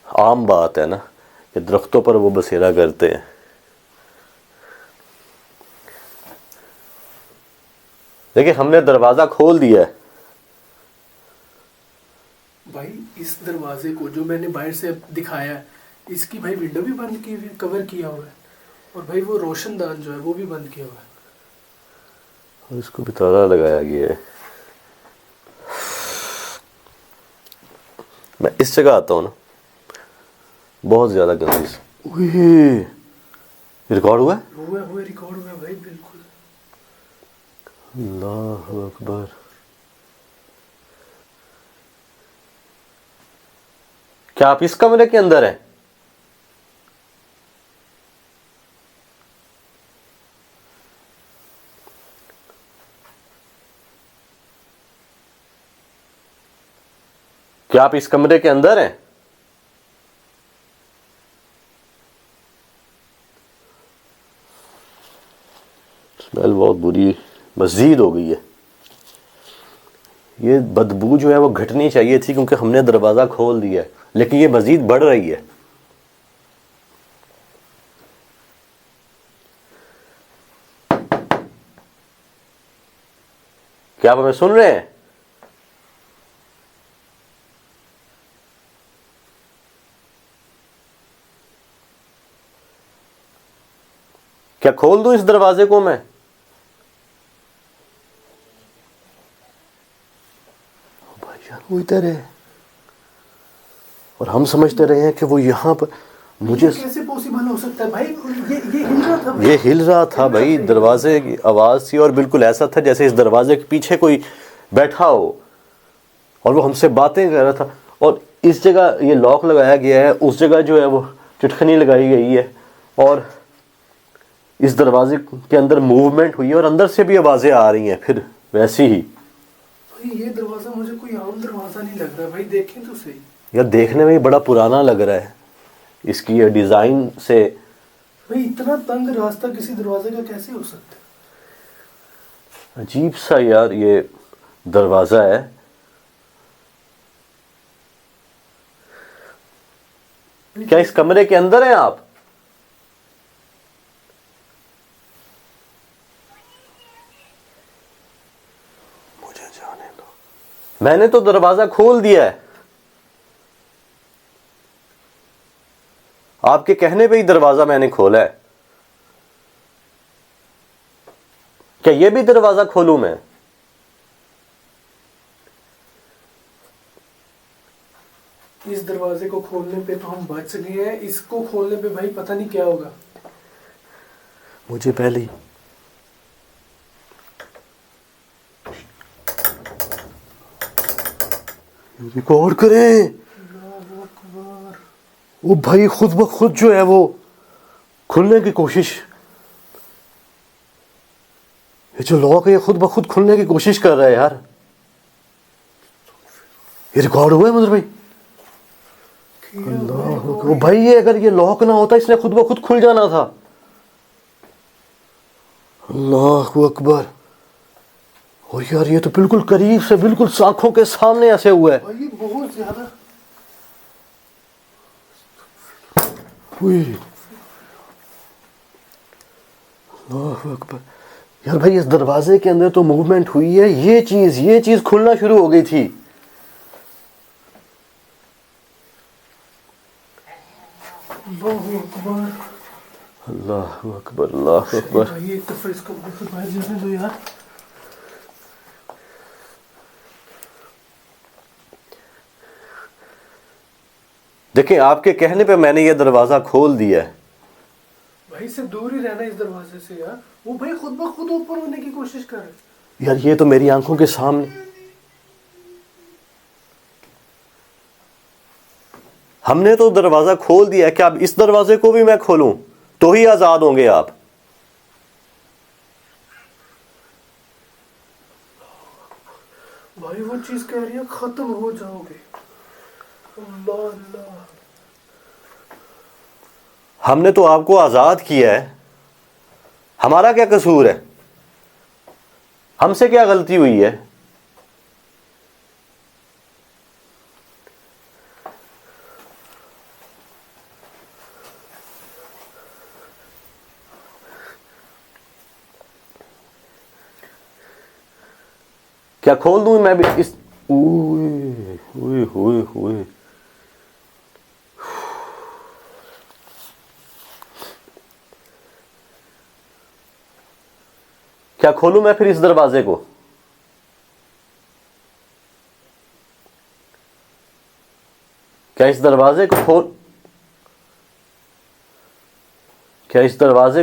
عام بات ہے نا کہ درختوں پر وہ بسیرا کرتے ہیں. دیکھیں ہم نے دروازہ کھول دیا ہے. بھائی اس دروازے کو جو میں نے باہر سے دکھایا ہے, اس کی بھائی ونڈو بھی بند کی ہوئی, کور کیا ہوا ہے, اور بھائی وہ روشن دان جو ہے وہ بھی بند کیا ہوا ہے. اور اس کو بھی تالا لگایا گیا ہے. میں اس جگہ آتا ہوں نا, بہت زیادہ گندی سے. ریکارڈ ہوا ہے؟ ہوئے ریکارڈ ہوا ہے بھائی, بالکل. اللہ اکبر. کیا آپ اس کمرے کے اندر ہیں؟ کیا آپ اس کمرے کے اندر ہیں؟ اسمیل بہت بری مزید ہو گئی ہے. یہ بدبو جو ہے وہ گھٹنی چاہیے تھی کیونکہ ہم نے دروازہ کھول دیا ہے, لیکن یہ مزید بڑھ رہی ہے. کیا آپ ہمیں سن رہے ہیں؟ کیا کھول دوں اس دروازے کو میں؟ بھائی جان وہ ادھر ہے, اور ہم سمجھتے رہے ہیں کہ وہ یہاں پر. مجھے کیسے پوسیبل ہو سکتا ہے بھائی, یہ ہل رہا تھا. یہ ہل رہا تھا بھائی, دروازے کی آواز تھی, اور بالکل ایسا تھا جیسے اس دروازے کے پیچھے کوئی بیٹھا ہو اور وہ ہم سے باتیں کر رہا تھا. اور اس جگہ یہ لاک لگایا گیا ہے, اس جگہ جو ہے وہ چٹکنی لگائی گئی ہے, اور اس دروازے کے اندر موومنٹ ہوئی ہے, اور اندر سے بھی آوازیں آ رہی ہیں پھر ویسی ہی. بھائی یہ دروازہ مجھے کوئی عام دروازہ نہیں لگ رہا بھائی, دیکھیں تو صحیح. یار دیکھنے میں بڑا پرانا لگ رہا ہے, اس کی یہ ڈیزائن سے. بھائی اتنا تنگ راستہ کسی دروازے کا کیسے ہو سکتا ہے؟ عجیب سا یار یہ دروازہ ہے. کیا اس کمرے کے اندر ہیں آپ؟ مجھے جانے دو, میں نے تو دروازہ کھول دیا ہے. آپ کے کہنے پہ ہی دروازہ میں نے کھولا ہے. کیا یہ بھی دروازہ کھولوں میں؟ اس دروازے کو کھولنے پہ تو ہم بچ گئے ہیں, اس کو کھولنے پہ بھائی پتہ نہیں کیا ہوگا. مجھے پہلے ہی ریکارڈ کریں. اللہ اکبر. وہ بھائی خود بخود جو ہے وہ کھلنے کی کوشش, یہ جو لاک ہے یہ خود بخود کھلنے کی کوشش کر رہا ہے یار. یہ ریکارڈ ہوا ہے مظہر بھائی؟ اللہ وہ بھائی, یہ اگر یہ لاک نہ ہوتا اس نے خود بخود کھل جانا تھا. اللہ اکبر. اور یار یہ تو بالکل قریب سے، بالکل آنکھوں کے سامنے ایسے ہوا ہے. بھائی بہت زیادہ. اللہ اکبر. یار بھائی اس دروازے کے اندر تو موومنٹ ہوئی ہے، یہ چیز کھلنا شروع ہو گئی تھی. اللہ اکبر. اللہ اکبر اللہ اکبر. بھائی ایک دفعہ اس کو باہر جانے دو یار. دیکھیں آپ کے کہنے پہ میں نے یہ دروازہ کھول دیا ہے. بھائی سے دور ہی رہنا اس دروازے سے یار. وہ بھائی خود بخود اوپر ہونے کی کوشش کر رہے. یار یہ تو میری آنکھوں کے سامنے. ہم نے تو دروازہ کھول دیا ہے، کہ اب اس دروازے کو بھی میں کھولوں تو ہی آزاد ہوں گے آپ. بھائی وہ چیز کہہ رہی ہے ختم ہو جاؤ گے. اللہ اللہ. ہم نے تو آپ کو آزاد کیا ہے، ہمارا کیا قصور ہے؟ ہم سے کیا غلطی ہوئی ہے؟ کیا کھول دوں میں بھی اس؟ اوئے ہوئے ہوئے ہوئے. کیا کھولوں میں پھر اس دروازے کو؟ کیا اس دروازے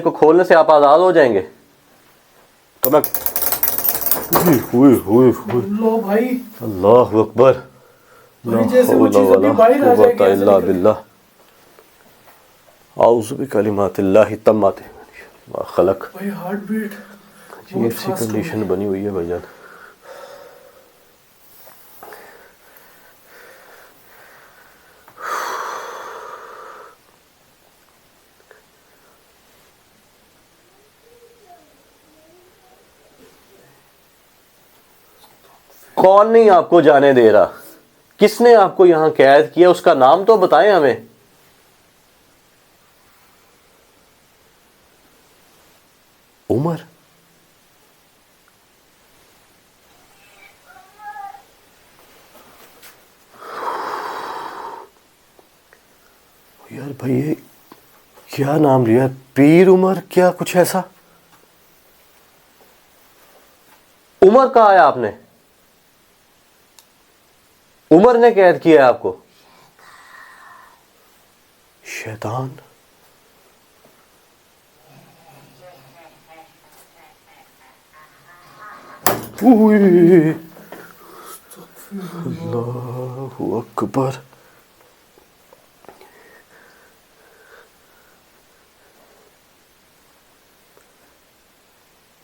کو کھولنے سے آپ آزاد ہو جائیں گے؟ تو میں لو بھائی. اللہ اکبر. بھائی جیسے وہ چیز ابھی باہر آ جائے گی ایسے الا نکل. باللہ. اعوذ بکلمات اللہ التامات ما خلق. بھائی ہارٹ بیٹ یہ ایسی کنڈیشن بنی ہوئی ہے بھائی جان. کون نہیں آپ کو جانے دے رہا؟ کس نے آپ کو یہاں قید کیا؟ اس کا نام تو بتائیں ہمیں. عمر. یار بھائی یہ کیا نام لیا؟ پیر عمر کیا کچھ ایسا؟ عمر کہا ہے آپ نے؟ عمر نے قید کیا ہے آپ کو؟ شیطان. اللہ اکبر.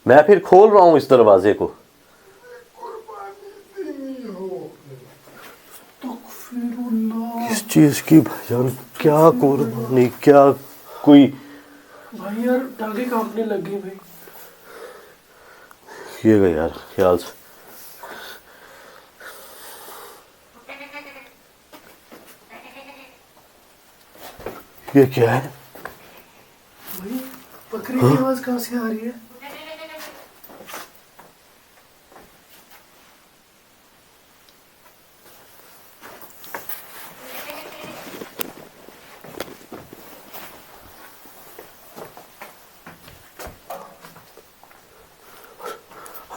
میں پھر کھول رہا ہوں اس دروازے کو. کس چیز کی بھائی جان؟ کیا قربانی؟ کیا کوئی؟ بھائی یار ٹانگیں کانپنے لگ گئی بھائی. یہ گا یار خیال سے. یہ کیا ہے؟ بھائی بکری کی آواز کہاں سے آ رہی ہے؟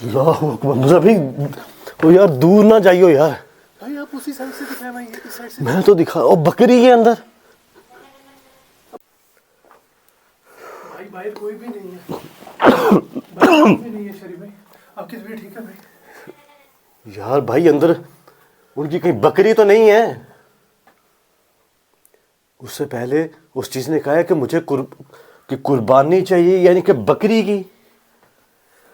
اللہ اکبر. مجھے وہ یار دور نہ جائیو یار. بھائی آپ اسی سائڈ سے دکھائیں بھائی. اس سائڈ سے میں تو دکھا. اور بکری کے اندر بھائی باہر کوئی بھی نہیں ہے. باہر کوئی بھی نہیں ہے شریف بھائی. آپ کی طبیعت ٹھیک ہے بھائی؟ یار بھائی اندر ان کی کہیں بکری تو نہیں ہے؟ اس سے پہلے اس چیز نے کہا ہے کہ مجھے کہ قربانی چاہیے، یعنی کہ بکری کی.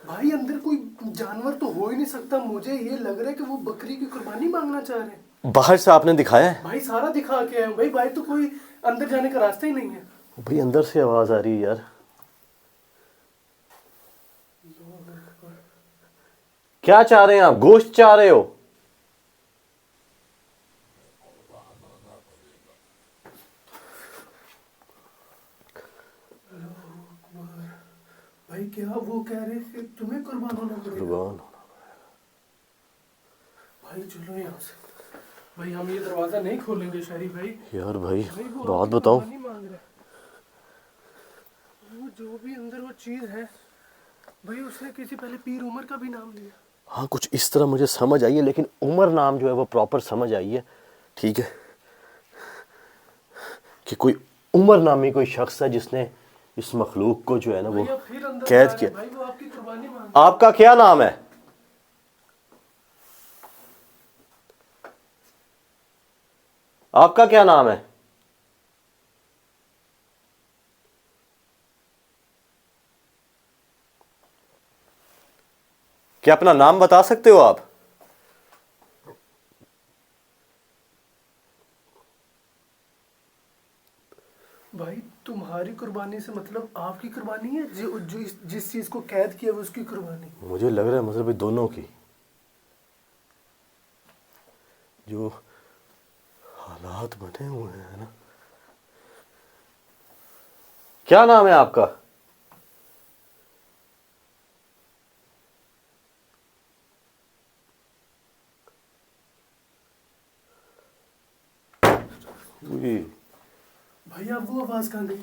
بھائی اندر کوئی جانور تو ہو ہی نہیں سکتا. مجھے یہ لگ رہا ہے کہ وہ بکری کی قربانی مانگنا چاہ رہے ہیں. باہر سے آپ نے دکھایا ہے؟ بھائی سارا دکھا کے آئے بھائی. باہر تو کوئی اندر جانے کا راستہ ہی نہیں ہے. بھائی اندر سے آواز آ رہی ہے یار. کیا چاہ رہے ہیں آپ؟ گوشت چاہ رہے ہو؟ بھائی کیا وہ کہہ رہے کہ تمہیں قربان ہونا پڑے گا؟ قربان بھائی چلو یہاں سے، بھائی ہم یہ دروازہ نہیں کھولیں گے شہری بھائی۔ یار بھائی بھائی وہ بات آپ کی بتاؤ، قربانی مانگ رہا ہے، وہ جو بھی اندر وہ چیز ہے بھائی، اس نے کسی پہلے پیر عمر کا بھی نام لیا۔ ہاں کچھ اس طرح مجھے سمجھ آئی ہے، لیکن عمر نام جو ہے وہ پراپر سمجھ آئی ہے، ٹھیک ہے، کہ کوئی عمر نامی کوئی شخص ہے جس نے اس مخلوق کو جو ہے نا وہ بھائی اب پھر اندر جا قید رہے کیا۔ ہیں بھائی، وہ آپ کی قربانی مانگ رہا ہے۔ آپ کا کیا نام ہے؟ آپ کا کیا نام ہے؟ کیا اپنا نام بتا سکتے ہو آپ؟ بھائی تمہاری قربانی سے مطلب آپ کی قربانی ہے، جس چیز کو قید کیا وہ اس کی قربانی۔ مجھے لگ رہا ہے مطلب دونوں کی، جو حالات بنے ہوئے ہیں نا۔ کیا نام ہے آپ کا؟ بھائی اب وہ آواز کہاں گئی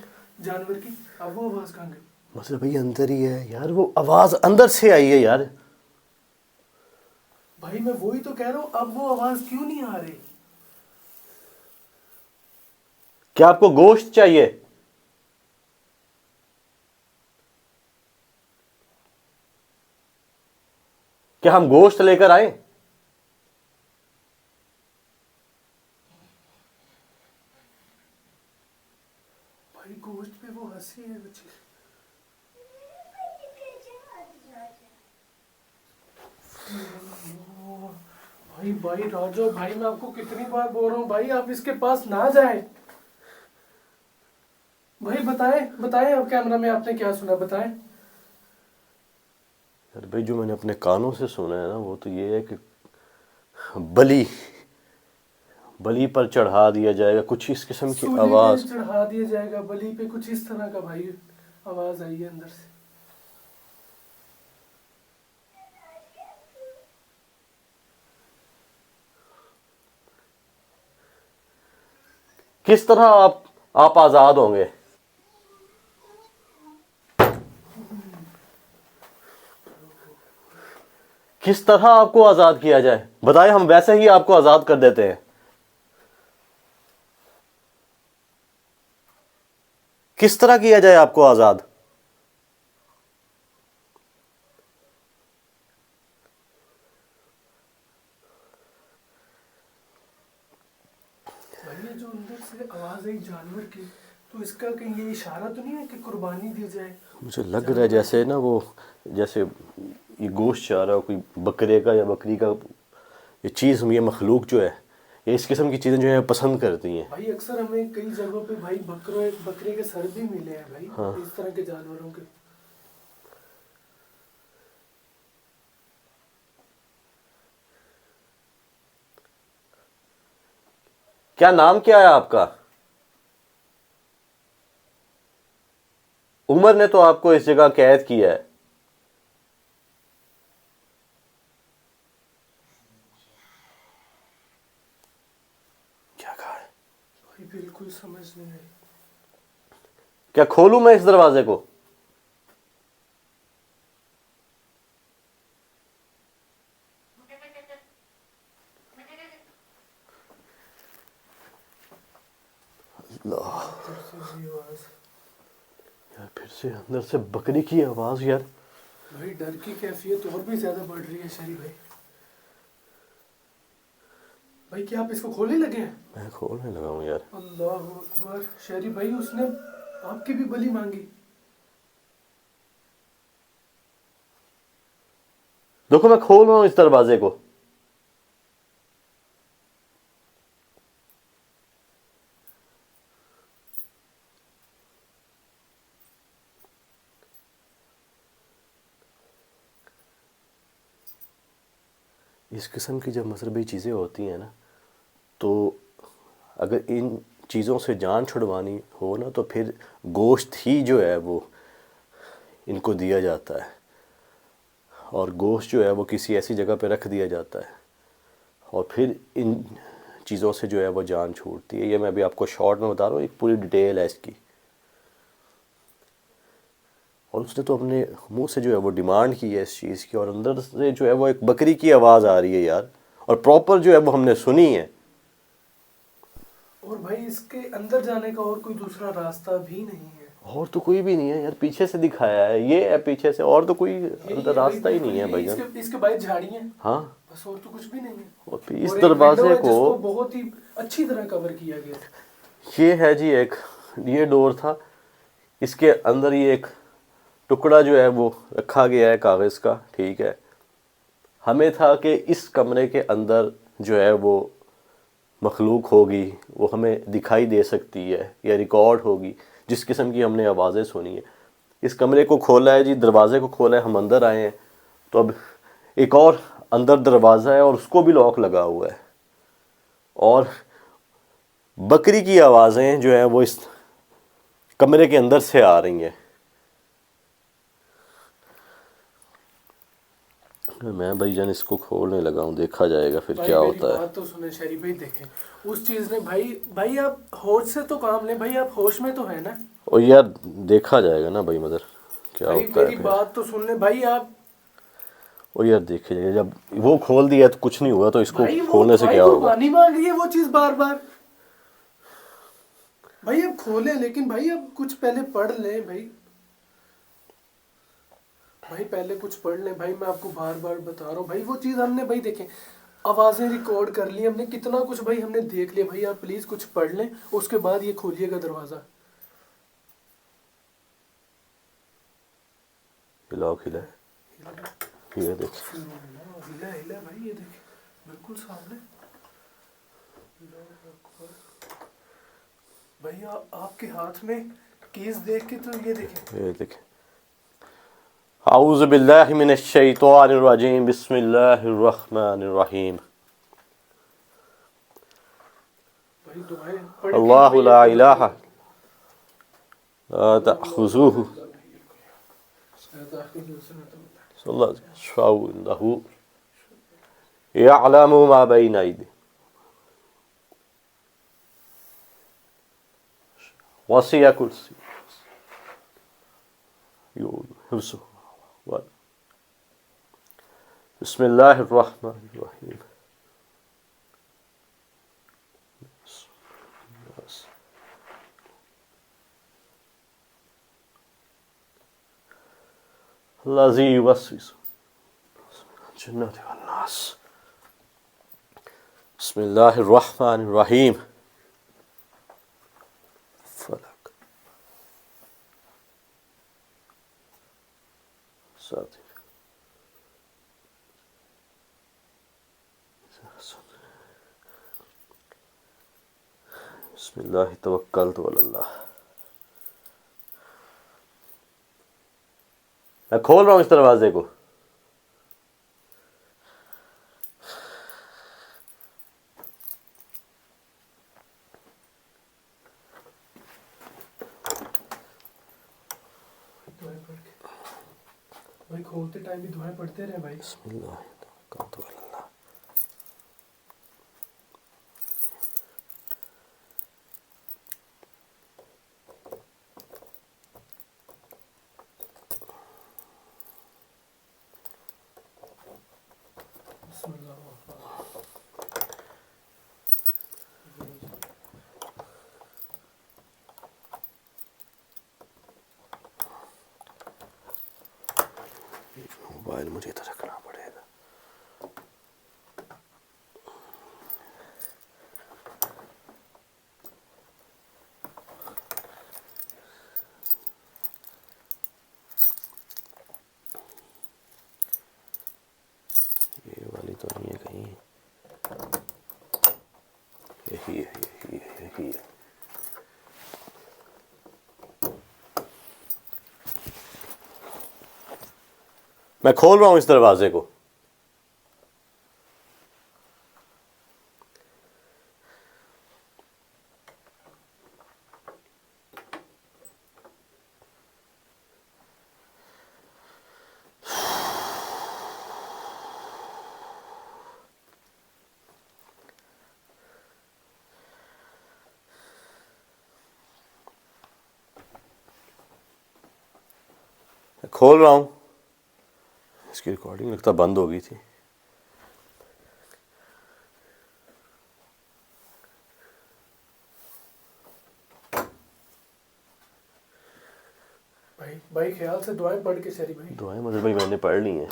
جانور کی؟ اب وہ آواز کہاں گئی؟ مسئلہ بھائی اندر ہی ہے یار، وہ آواز اندر سے آئی ہے یار۔ بھائی میں وہی تو کہہ رہا ہوں، اب وہ آواز کیوں نہیں آ رہی؟ کیا آپ کو گوشت چاہیے؟ کیا ہم گوشت لے کر آئیں؟ بھائی گوشت پہ وہ ہنسی ہے وہ چیز۔ بھائی بھائی راجو بھائی، میں آپ کو کتنی بار بول رہا ہوں بھائی آپ اس کے پاس نہ جائیں۔ بھائی بتائیں اب کیمرہ میں آپ نے کیا سنا، بتائیں۔ یار بھائی جو میں نے اپنے کانوں سے سنا ہے نا، وہ تو یہ ہے کہ بلی پر چڑھا دیا جائے گا، کچھ اس قسم کی سولی پہ آواز۔ چڑھا دیا جائے گا، بلی پہ، کچھ اس طرح کا بھائی آواز آئی ہے اندر سے۔ کس طرح آپ آزاد ہوں گے؟ کس طرح آپ کو آزاد کیا جائے؟ بتائیں، ہم ویسے ہی آپ کو آزاد کر دیتے ہیں۔ کس طرح کیا جائے آپ کو آزاد؟ بھائی یہ جو اندر سے آواز آئی جانور کی، تو اس کا کہیں یہ اشارہ تو نہیں ہے کہ قربانی دی جائے؟ مجھے لگ رہا ہے جیسے نا وہ، جیسے یہ گوشت چاہ رہا ہو کوئی بکرے کا یا بکری کا، یہ چیز یہ مخلوق جو ہے، یہ اس قسم کی چیزیں جو ہے پسند کرتی ہیں۔ بھائی اکثر ہمیں کئی جگہوں پہ بھائی بکرے کے سر بھی ملے ہیں بھائی، اس طرح کے جانوروں کے۔ کیا نام کیا ہے آپ کا؟ عمر نے تو آپ کو اس جگہ قید کیا ہے۔ کیا کہا ہے؟ بھائی بالکل سمجھ نہیں آئی۔ کیا کھولوں میں اس دروازے کو؟ اللہ اندر سے بھی آواز۔ یار پھر سے اندر سے بکری کی آواز یار۔ بھائی ڈر کی کیفیت اور بھی زیادہ بڑھ رہی ہے شری بھائی۔ بھائی کیا آپ اس کو کھولنے لگے ہیں؟ میں کھولنے لگا ہوں یار۔ اللہ اکبر، شہری بھائی اس نے آپ کی بھی بلی مانگی۔ دیکھو میں کھول رہا ہوں اس دروازے کو۔ اس قسم کی جب مذہبی چیزیں ہوتی ہیں نا تو اگر ان چیزوں سے جان چھڑوانی ہو نا تو پھر گوشت ہی جو ہے وہ ان کو دیا جاتا ہے، اور گوشت جو ہے وہ کسی ایسی جگہ پہ رکھ دیا جاتا ہے، اور پھر ان چیزوں سے جو ہے وہ جان چھوٹتی ہے۔ یہ میں ابھی آپ کو شارٹ میں بتا رہا ہوں، ایک پوری ڈیٹیل ہے اس کی۔ اور اس نے تو اپنے منہ سے جو ہے وہ ڈیمانڈ کی ہے اس چیز کی، اور اندر سے جو ہے وہ ایک بکری کی آواز آ رہی ہے یار، اور پراپر جو ہے وہ ہم نے سنی ہے۔ اور بھائی اس کے اندر جانے کا اور کوئی دوسرا راستہ بھی نہیں ہے، اور تو کوئی بھی نہیں ہے یار، پیچھے سے دکھایا ہے، یہ ہے پیچھے سے، اور تو کوئی یہی اندر ہے بھائی، راستہ ہی بالکل نہیں ہے بھائی یہی جان۔ اس کے باہر جھاڑی ہیں، ہاں، بس اور تو کچھ بھی نہیں ہے۔ اور پھر اس اور ایک ونڈو دروازے ہے جس کو کو، بہت ہی اچھی طرح کور کیا گیا ہے۔ یہ ہے جی ایک، یہ ڈور تھا، اس کے اندر یہ ایک ٹکڑا جو ہے وہ رکھا گیا ہے کاغذ کا، ٹھیک ہے۔ ہمیں تھا کہ اس کمرے کے اندر جو ہے وہ مخلوق ہوگی، وہ ہمیں دکھائی دے سکتی ہے یا ریکارڈ ہوگی، جس قسم کی ہم نے آوازیں سنی ہیں۔ اس کمرے کو کھولا ہے جی، دروازے کو کھولا ہے، ہم اندر آئے ہیں تو اب ایک اور اندر دروازہ ہے اور اس کو بھی لاک لگا ہوا ہے، اور بکری کی آوازیں جو ہیں وہ اس کمرے کے اندر سے آ رہی ہیں۔ میں بھائی جان اس کو کھولنے لگا ہوں، دیکھا جائے گا پھر بھائی کیا میری ہوتا ہے۔ بات تو سنیں شریف بھائی، دیکھیں اس چیز نے، بھائی آپ ہوش سے تو کام لیں، بھائی آپ ہوش میں تو ہے نا؟ اور یار دیکھا جائے گا نا بھائی مدر، کیا بھائی ہوتا ہے میری پھر۔ بات تو سن لیں بھائی آپ۔ اور یار دیکھا جائے گا، جب وہ کھول دیا تو کچھ نہیں ہوا تو اس کو بھائی وہ کھولنے سے بھائی کیا ہوگا۔ قربانی مانگ رہی ہے وہ چیز بار بار۔ بھائی اب کھولیں، لیکن بھائی اب کچھ پہلے پڑھ لیں بھائی۔ بھائی پہلے کچھ پڑھ لیں بھائی، میں آپ کو بار بار بتا رہا ہوں بھائی، وہ چیز ہم نے بھائی دیکھیں، آوازیں ریکارڈ کر لی ہم نے، کتنا کچھ بھائی ہم نے دیکھ لیا۔ بھائی آپ پلیز کچھ پڑھ لیں، اس کے بعد یہ کھولیے گا دروازہ۔ ہلاؤ کھلا ہے، یہ دیکھ، ہلا ہلا بھائی، یہ دیکھیں بالکل سامنے۔ اللہ اکبر۔ بھائی آپ کے ہاتھ میں کیس دیکھ کے تو یہ دیکھیں۔ یہ دیکھ۔ اعوذ باللہ من الشیطان الرجیم، بسم اللہ الرحمن الرحیم۔ بھای دعائیں پڑھ کے ہی اللہ بھائی یہ لا کھولا الہ جائے گا۔ لا تأخذوہ صلی اللہ علیہ وسلم یشفع عنہ یعلم ما بین ایدیہم وسع کرسیہ حفظہ۔ بسم اللہ الرحمن الرحیم۔ الذی یوسوس فی الجنۃ والناس۔ بسم اللہ الرحمن الرحیم۔ فلق ساتھ بسم اللہ توکلت علی اللہ۔ میں کھول رہا ہوں اس دروازے کو۔ دعائیں پڑھ کے بھائی، کھولتے ٹائم بھی دعائیں پڑھتے رہے بھائی۔ بسم اللہ توکلت علی اللہ۔ بسم اللہ الرحمن الرحیم۔ موبائل مجھے ادھر رکھنا پڑے گا۔ یہ والی تو نہیں ہے کہیں، یہی ہے، یہی ہے، یہی ہے۔ میں کھول رہا ہوں اس دروازے کو۔ کھول رہا ہوں. اس کی ریکارڈنگ لگتا بند ہو گئی تھی. بھائی خیال سے دعائیں پڑھ کے شری بھائی. دعائیں مظہر بھائی میں نے پڑھ لی ہیں.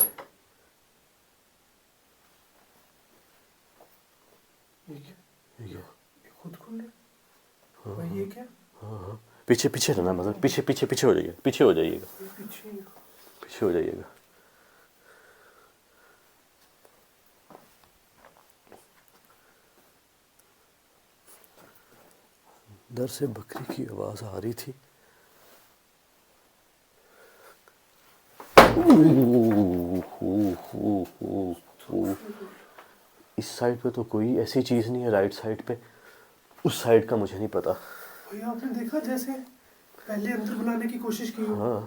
یہ خود کھل رہا ہے بھائی. یہ کیا؟ ہاں پیچھے پیچھے رہنا مظہر, پیچھے پیچھے پیچھے ہو جائیے, پیچھے ہو جائیے گا, پیچھے ہو جائیے گا. در سے بکری کی آواز آ رہی تھی. اس سائڈ پہ تو کوئی ایسی چیز نہیں ہے, رائٹ سائڈ پہ. اس سائڈ کا مجھے نہیں پتا. بھائی آپ نے دیکھا جیسے پہلے اندر بلانے کی کوشش کی ہو. ہاں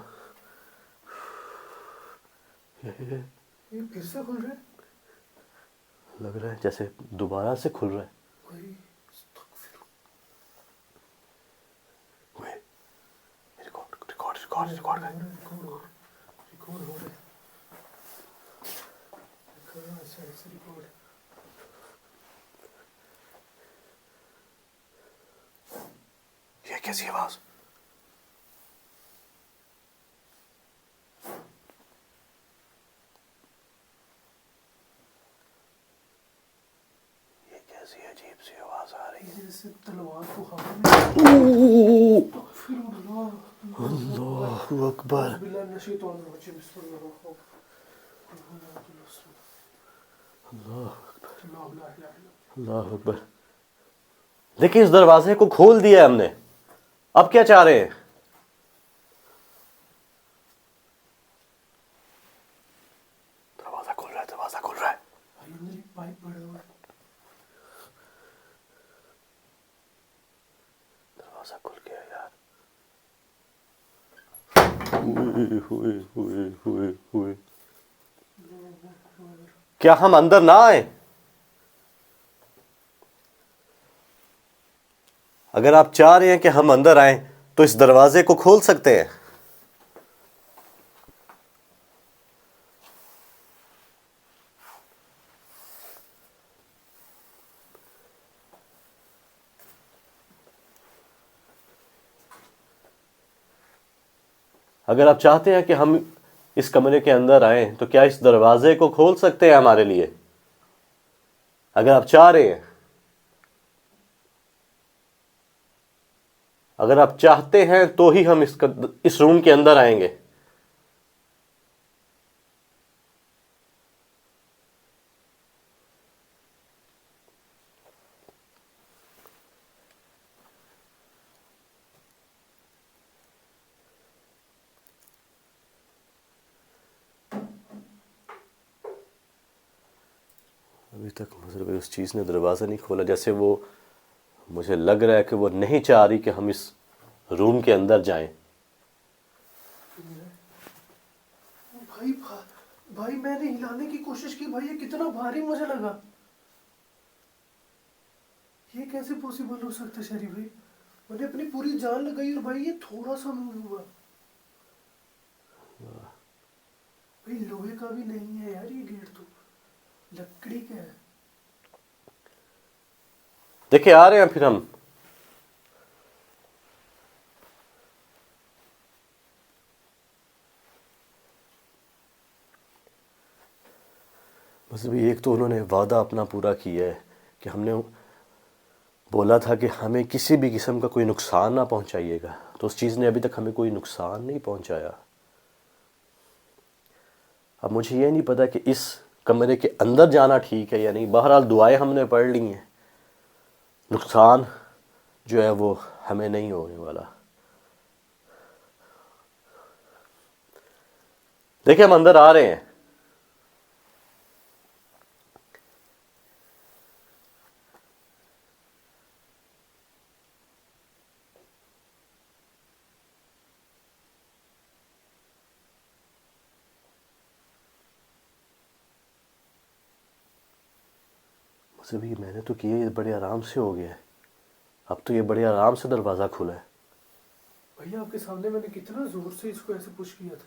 یہ پھر سے کھل رہا ہے. لگ رہا ہے جیسے دوبارہ سے کھل رہا ہے. بھائی استغفر. ریکارڈ ہو رہا ہے. ریکارڈ. یہ کیسی آواز؟ یہ کیسی عجیب سی آواز آ رہی ہے. جیسے تلوار کو ہوا میں. اللہ اکبر. اللہ اکبر. دیکھیں اس دروازے کو کھول دیا ہم نے, اب کیا چاہ رہے ہیں؟ دروازہ کھل رہا ہے, دروازہ کھل رہا ہے. پائپ بڑا ہوا ہے. دروازہ کھل گیا یار. ہوئے ہوئے ہوئے ہوئے. کیا ہم اندر نہ آئیں؟ اگر آپ چاہ رہے ہیں کہ ہم اندر آئیں تو اس دروازے کو کھول سکتے ہیں. اگر آپ چاہتے ہیں کہ ہم اس کمرے کے اندر آئیں تو کیا اس دروازے کو کھول سکتے ہیں ہمارے لیے؟ اگر آپ چاہ رہے ہیں, اگر آپ چاہتے ہیں تو ہی ہم اس روم کے اندر آئیں گے. ابھی تک مظہر بھائی اس چیز نے دروازہ نہیں کھولا, جیسے وہ مجھے لگ رہا ہے کہ وہ نہیں چاہ رہی کہ ہم اس روم کے اندر جائیں. بھائی میں نے ہلانے کی کوشش کی بھائی, یہ کتنا بھاری مجھے لگا. یہ کیسے پوسیبل ہو سکتا ہے شریف بھائی؟ میں نے اپنی پوری جان لگائی اور بھائی یہ تھوڑا سا موو ہوا. بھائی لوہے کا بھی نہیں ہے یار یہ گیٹ, تو لکڑی کا ہے. دیکھیں آ رہے ہیں پھر ہم. بس بھی ایک تو انہوں نے وعدہ اپنا پورا کیا ہے کہ ہم نے بولا تھا کہ ہمیں کسی بھی قسم کا کوئی نقصان نہ پہنچائیے گا, تو اس چیز نے ابھی تک ہمیں کوئی نقصان نہیں پہنچایا. اب مجھے یہ نہیں پتا کہ اس کمرے کے اندر جانا ٹھیک ہے یا نہیں. بہرحال دعائیں ہم نے پڑھ لی ہیں, نقصان جو ہے وہ ہمیں نہیں ہونے والا. دیکھیں ہم اندر آ رہے ہیں. بھی میں نے تو کیا, یہ بڑے آرام سے ہو گیا ہے. اب تو یہ بڑے آرام سے دروازہ کھلا ہے. بھیا آپ کے سامنے میں نے کتنا زور سے اس کو ایسے پش کیا تھا.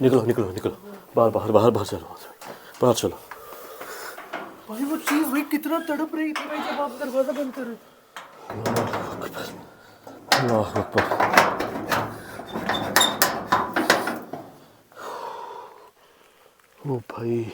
نکلو نکلو نکلو، باہر باہر باہر باہر چلو، باہر چلو. بھائی وہ چیز بھائی کتنا تڑپ رہی تھی بھائی جب آپ دروازہ بند کر رہے تھے. اللہ اکبر. او بھائی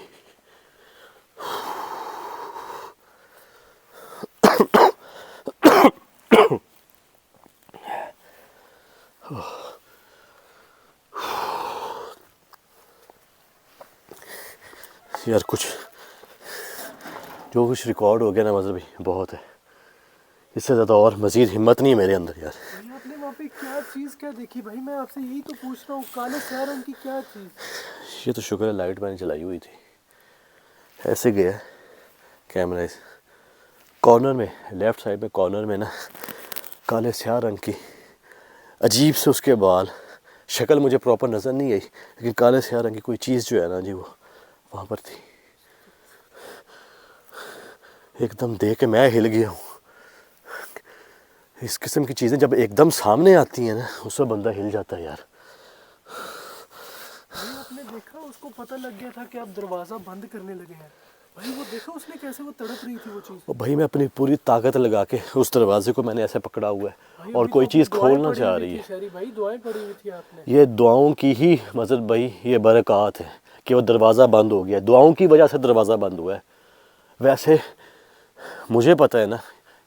یار کچھ جو کچھ ریکارڈ ہو گیا نا مظہر بھائی بہت ہے، اس سے زیادہ اور مزید ہمت نہیں ہے میرے اندر یار. بھائی آپ نے وہاں پہ کیا چیز کیا دیکھی بھائی؟ میں آپ سے یہی تو پوچھ رہا ہوں، کالے سیاہ رنگ کی کیا چیز؟ یہ تو شکر ہے لائٹ میں نے چلائی ہوئی تھی. ایسے گیا کیمرہ کارنر میں، لیفٹ سائڈ میں کارنر میں نا کالے سیاہ رنگ کی عجیب سے اس کے بال، شکل مجھے پراپر نظر نہیں آئی لیکن کالے سیاہ رنگ کی کوئی چیز جو ہے نا جی وہ وہاں پر تھی. ایک دم دیکھ کے میں ہل گیا ہوں. اس قسم کی چیزیں جب ایک دم سامنے آتی ہیں نا اس سے بندہ ہل جاتا ہے یار. بھائی آپ نے دیکھا اس کو پتہ لگ گیا تھا کہ آپ دروازہ بند کرنے لگے ہیں. بھائی وہ دیکھا اس نے کیسے وہ تڑپ رہی تھی وہ چیز. اور بھائی میں اپنی پوری طاقت لگا کے اس دروازے کو میں نے ایسے پکڑا ہوا ہے بھائی اور ابھی تو کوئی آپ کی چیز دعائیں کھولنا پڑھی چاہ ہوئی رہی تھی ہے. شہری بھائی، دعائیں پڑھی ہوئی تھی آپ نے. یہ دعاؤں کی ہی مظہر بھائی یہ برکات ہے کہ وہ دروازہ بند ہو گیا. دعاؤں کی وجہ سے دروازہ بند ہوا ہے. ویسے مجھے پتہ ہے نا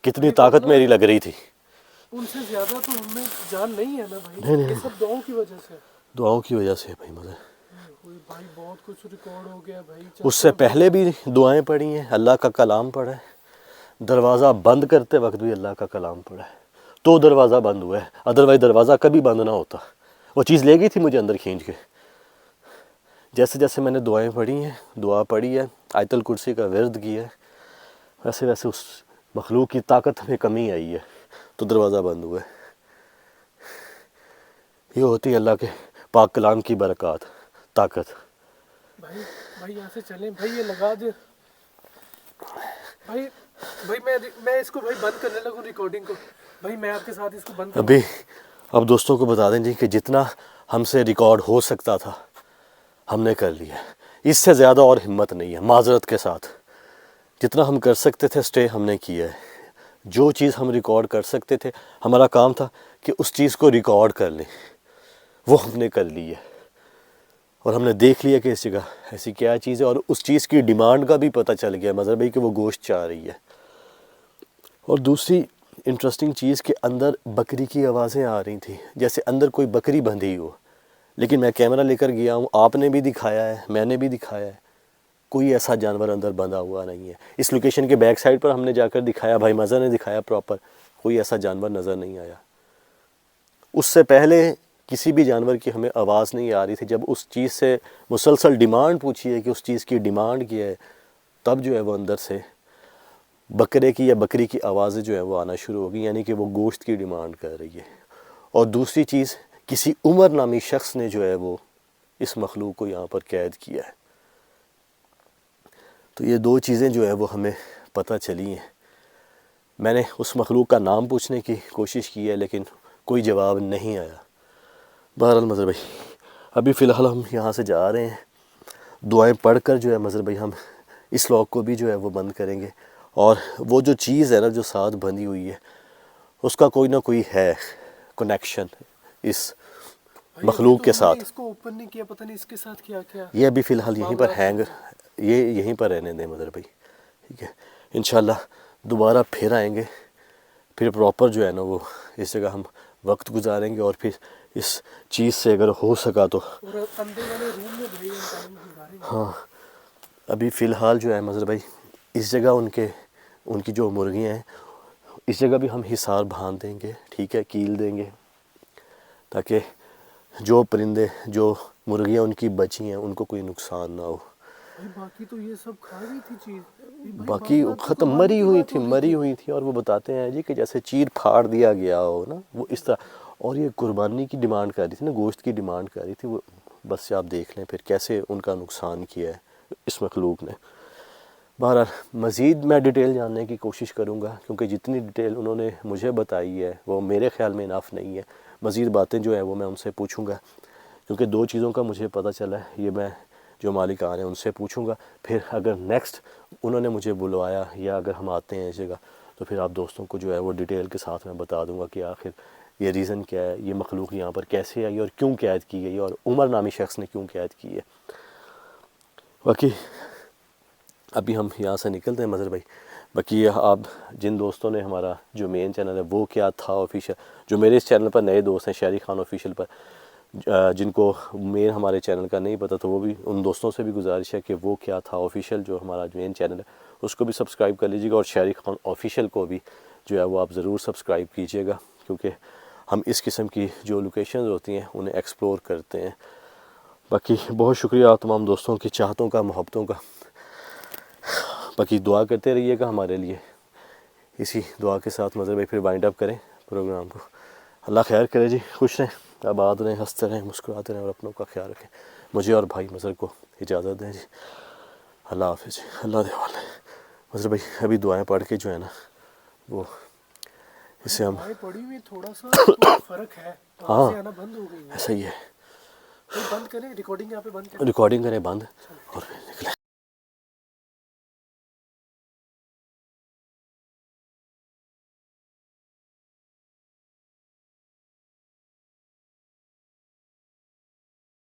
کتنی بھائی طاقت ورنہ میری لگ رہی تھی. ان سے زیادہ تو ہمیں جان نہیں ہے نا بھائی، نہیں یہ نہیں سب دعاؤں کی وجہ سے. دعاؤں کی وجہ سے بھائی مظہر. ہوئی بھائی بہت کچھ ریکارڈ ہو گیا بھائی. اس چلتے سے اب پہلے بھی دعائیں پڑھی ہیں، اللہ کا کلام پڑھا ہے، دروازہ بند کرتے وقت بھی اللہ کا کلام پڑھا ہے تو دروازہ بند ہوا ہے. ادروائز دروازہ کبھی بند نہ ہوتا. وہ چیز لے گئی تھی مجھے اندر کھینچ کے. جیسے جیسے میں نے دعائیں پڑھی ہیں، دعا پڑھی ہے، آیت الکرسی کا ورد کیا ہے، ویسے ویسے اس مخلوق کی طاقت میں کمی آئی ہے تو دروازہ بند ہوا ہے. یہ ہوتی ہے اللہ کے پاک کلام کی برکات، طاقت. بھائی بھائی یہاں سے چلیں بھائی، یہ لگا دے بھائی. بھائی میں اس کو بھائی بند کرنے لگوں ریکارڈنگ کو. بھائی میں آپ کے ساتھ اس کو بند کروا ابھی دوں. اب دوستوں کو بتا دیں جی کہ جتنا ہم سے ریکارڈ ہو سکتا تھا ہم نے کر لیا. اس سے زیادہ اور ہمت نہیں ہے معذرت کے ساتھ. جتنا ہم کر سکتے تھے اسٹے ہم نے کیا ہے. جو چیز ہم ریکارڈ کر سکتے تھے ہمارا کام تھا کہ اس چیز کو ریکارڈ کر لیں، وہ ہم نے کر لی ہے. اور ہم نے دیکھ لیا کہ اس جگہ ایسی کیا چیز ہے، اور اس چیز کی ڈیمانڈ کا بھی پتہ چل گیا مظہر بھائی کہ وہ گوشت چاہ رہی ہے. اور دوسری انٹرسٹنگ چیز کہ اندر بکری کی آوازیں آ رہی تھیں جیسے اندر کوئی بکری بندھی ہو. لیکن میں کیمرہ لے کر گیا ہوں، آپ نے بھی دکھایا ہے، میں نے بھی دکھایا ہے، کوئی ایسا جانور اندر بندھا ہوا نہیں ہے. اس لوکیشن کے بیک سائڈ پر ہم نے جا کر دکھایا، بھائی مظہر نے دکھایا پراپر، کوئی ایسا جانور نظر نہیں آیا. اس سے پہلے کسی بھی جانور کی ہمیں آواز نہیں آ رہی تھی. جب اس چیز سے مسلسل ڈیمانڈ پوچھی ہے کہ اس چیز کی ڈیمانڈ کیا ہے، تب جو ہے وہ اندر سے بکرے کی یا بکری کی آوازیں جو ہے وہ آنا شروع ہو گئی، یعنی کہ وہ گوشت کی ڈیمانڈ کر رہی ہے. اور دوسری چیز کسی عمر نامی شخص نے جو ہے وہ اس مخلوق کو یہاں پر قید کیا ہے. تو یہ دو چیزیں جو ہے وہ ہمیں پتہ چلی ہیں. میں نے اس مخلوق کا نام پوچھنے کی کوشش کی ہے لیکن کوئی جواب نہیں آیا. بہرحال مظہر بھائی ابھی فی الحال ہم یہاں سے جا رہے ہیں. دعائیں پڑھ کر جو ہے مظہر بھائی ہم اس لاک کو بھی جو ہے وہ بند کریں گے. اور وہ جو چیز ہے نا جو ساتھ بندھی ہوئی ہے اس کا کوئی نہ کوئی ہے کنیکشن اس بھائی ابھی مخلوق تو کے ہم نے ساتھ. اس کو اوپن نہیں کیا، پتہ نہیں اس کے ساتھ کیا کیا یہ ابھی فی الحال یہیں پر معاملات چل ہینگ، رہے ہیں. یہ یہیں پر رہنے دیں مظہر بھائی، ٹھیک ہے. انشاءاللہ دوبارہ پھر آئیں گے، پھر پراپر جو ہے نا وہ اس جگہ ہم وقت گزاریں گے اور پھر اس چیز سے اگر ہو سکا تو اور اندھے والے روم میں بھائی ہم ٹائم گزاریں گے. ہاں. ابھی فی الحال جو ہے مظہر بھائی اس جگہ ان کی جو مرغیاں ہیں اس جگہ بھی ہم حصار باندھ دیں گے، ٹھیک ہے، کیل دیں گے تاکہ جو پرندے جو مرغیاں ان کی بچی ہیں ان کو کوئی نقصان نہ ہو. بھائی باقی تو یہ سب کھا گئی تھی چیز. بھائی باقی بات بات پہ ختم قربانی مری کی ہوئی بات تھی، ہو رہی مری ہوئی تھی. اور وہ بتاتے ہیں جی کہ جیسے چیر پھاڑ دیا گیا ہو نا وہ اس طرح. اور یہ قربانی کی ڈیمانڈ کر رہی تھی نا، گوشت کی ڈیمانڈ کر رہی تھی. وہ بس آپ دیکھ لیں پھر کیسے ان کا نقصان کیا ہے اس مخلوق نے. بہرحال مزید میں ڈیٹیل جاننے کی کوشش کروں گا کیونکہ جتنی ڈیٹیل انہوں نے مجھے بتائی ہے وہ میرے خیال میں انف نہیں ہے. مزید باتیں جو ہیں وہ میں ان سے پوچھوں گا کیونکہ 2 چیزوں کا مجھے پتہ چلا ہے، یہ میں جو مالکان ہیں ان سے پوچھوں گا، پھر اگر نیکسٹ انہوں نے مجھے بلوایا یا اگر ہم آتے ہیں اس جگہ تو پھر آپ دوستوں کو جو ہے وہ ڈیٹیل کے ساتھ میں بتا دوں گا کہ آخر یہ ریزن کیا ہے، یہ مخلوق یہاں پر کیسے آئی اور کیوں قید کی گئی اور عمر نامی شخص نے کیوں قید کی ہے۔ باقی ابھی ہم یہاں سے نکلتے ہیں مظہر بھائی، باقی آپ جن دوستوں نے ہمارا جو مین چینل ہے وہ کیا تھا آفیشیل، جو میرے اس چینل پر نئے دوست ہیں شہری خان آفیشیل پر، جن کو مین ہمارے چینل کا نہیں پتہ تو وہ بھی ان دوستوں سے بھی گزارش ہے کہ وہ کیا تھا آفیشیل جو ہمارا مین چینل ہے اس کو بھی سبسکرائب کر لیجیے گا، اور شہری خان آفیشیل کو بھی جو ہے وہ آپ ضرور سبسکرائب کیجیے گا، کیونکہ ہم اس قسم کی جو لوکیشنز ہوتی ہیں انہیں ایکسپلور کرتے ہیں۔ باقی بہت شکریہ آپ تمام دوستوں کی چاہتوں کا، محبتوں کا، باقی دعا کرتے رہیے گا ہمارے لیے۔ اسی دعا کے ساتھ مظہر بھائی پھر وائنڈ اپ کریں پروگرام کو۔ اللہ خیر کرے جی، خوش رہیں، آباد رہیں، ہنستے رہیں، مسکراتے رہیں اور اپنوں کا خیال رکھیں۔ مجھے اور بھائی مظہر کو اجازت دیں جی، اللہ حافظ جی، اللہ دے والے۔ مظہر بھائی ابھی دعائیں پڑھ کے جو ہے نا وہ اس سے ہم دعائیں پڑھی ہوئی تھوڑا سا تو فرق ہے، ہاں آوازیں آنا بند ہو گئی ہیں۔ ایسا ہی ہے، بند کریں ریکارڈنگ، یہاں پہ بند کریں، ریکارڈنگ کریں بند اور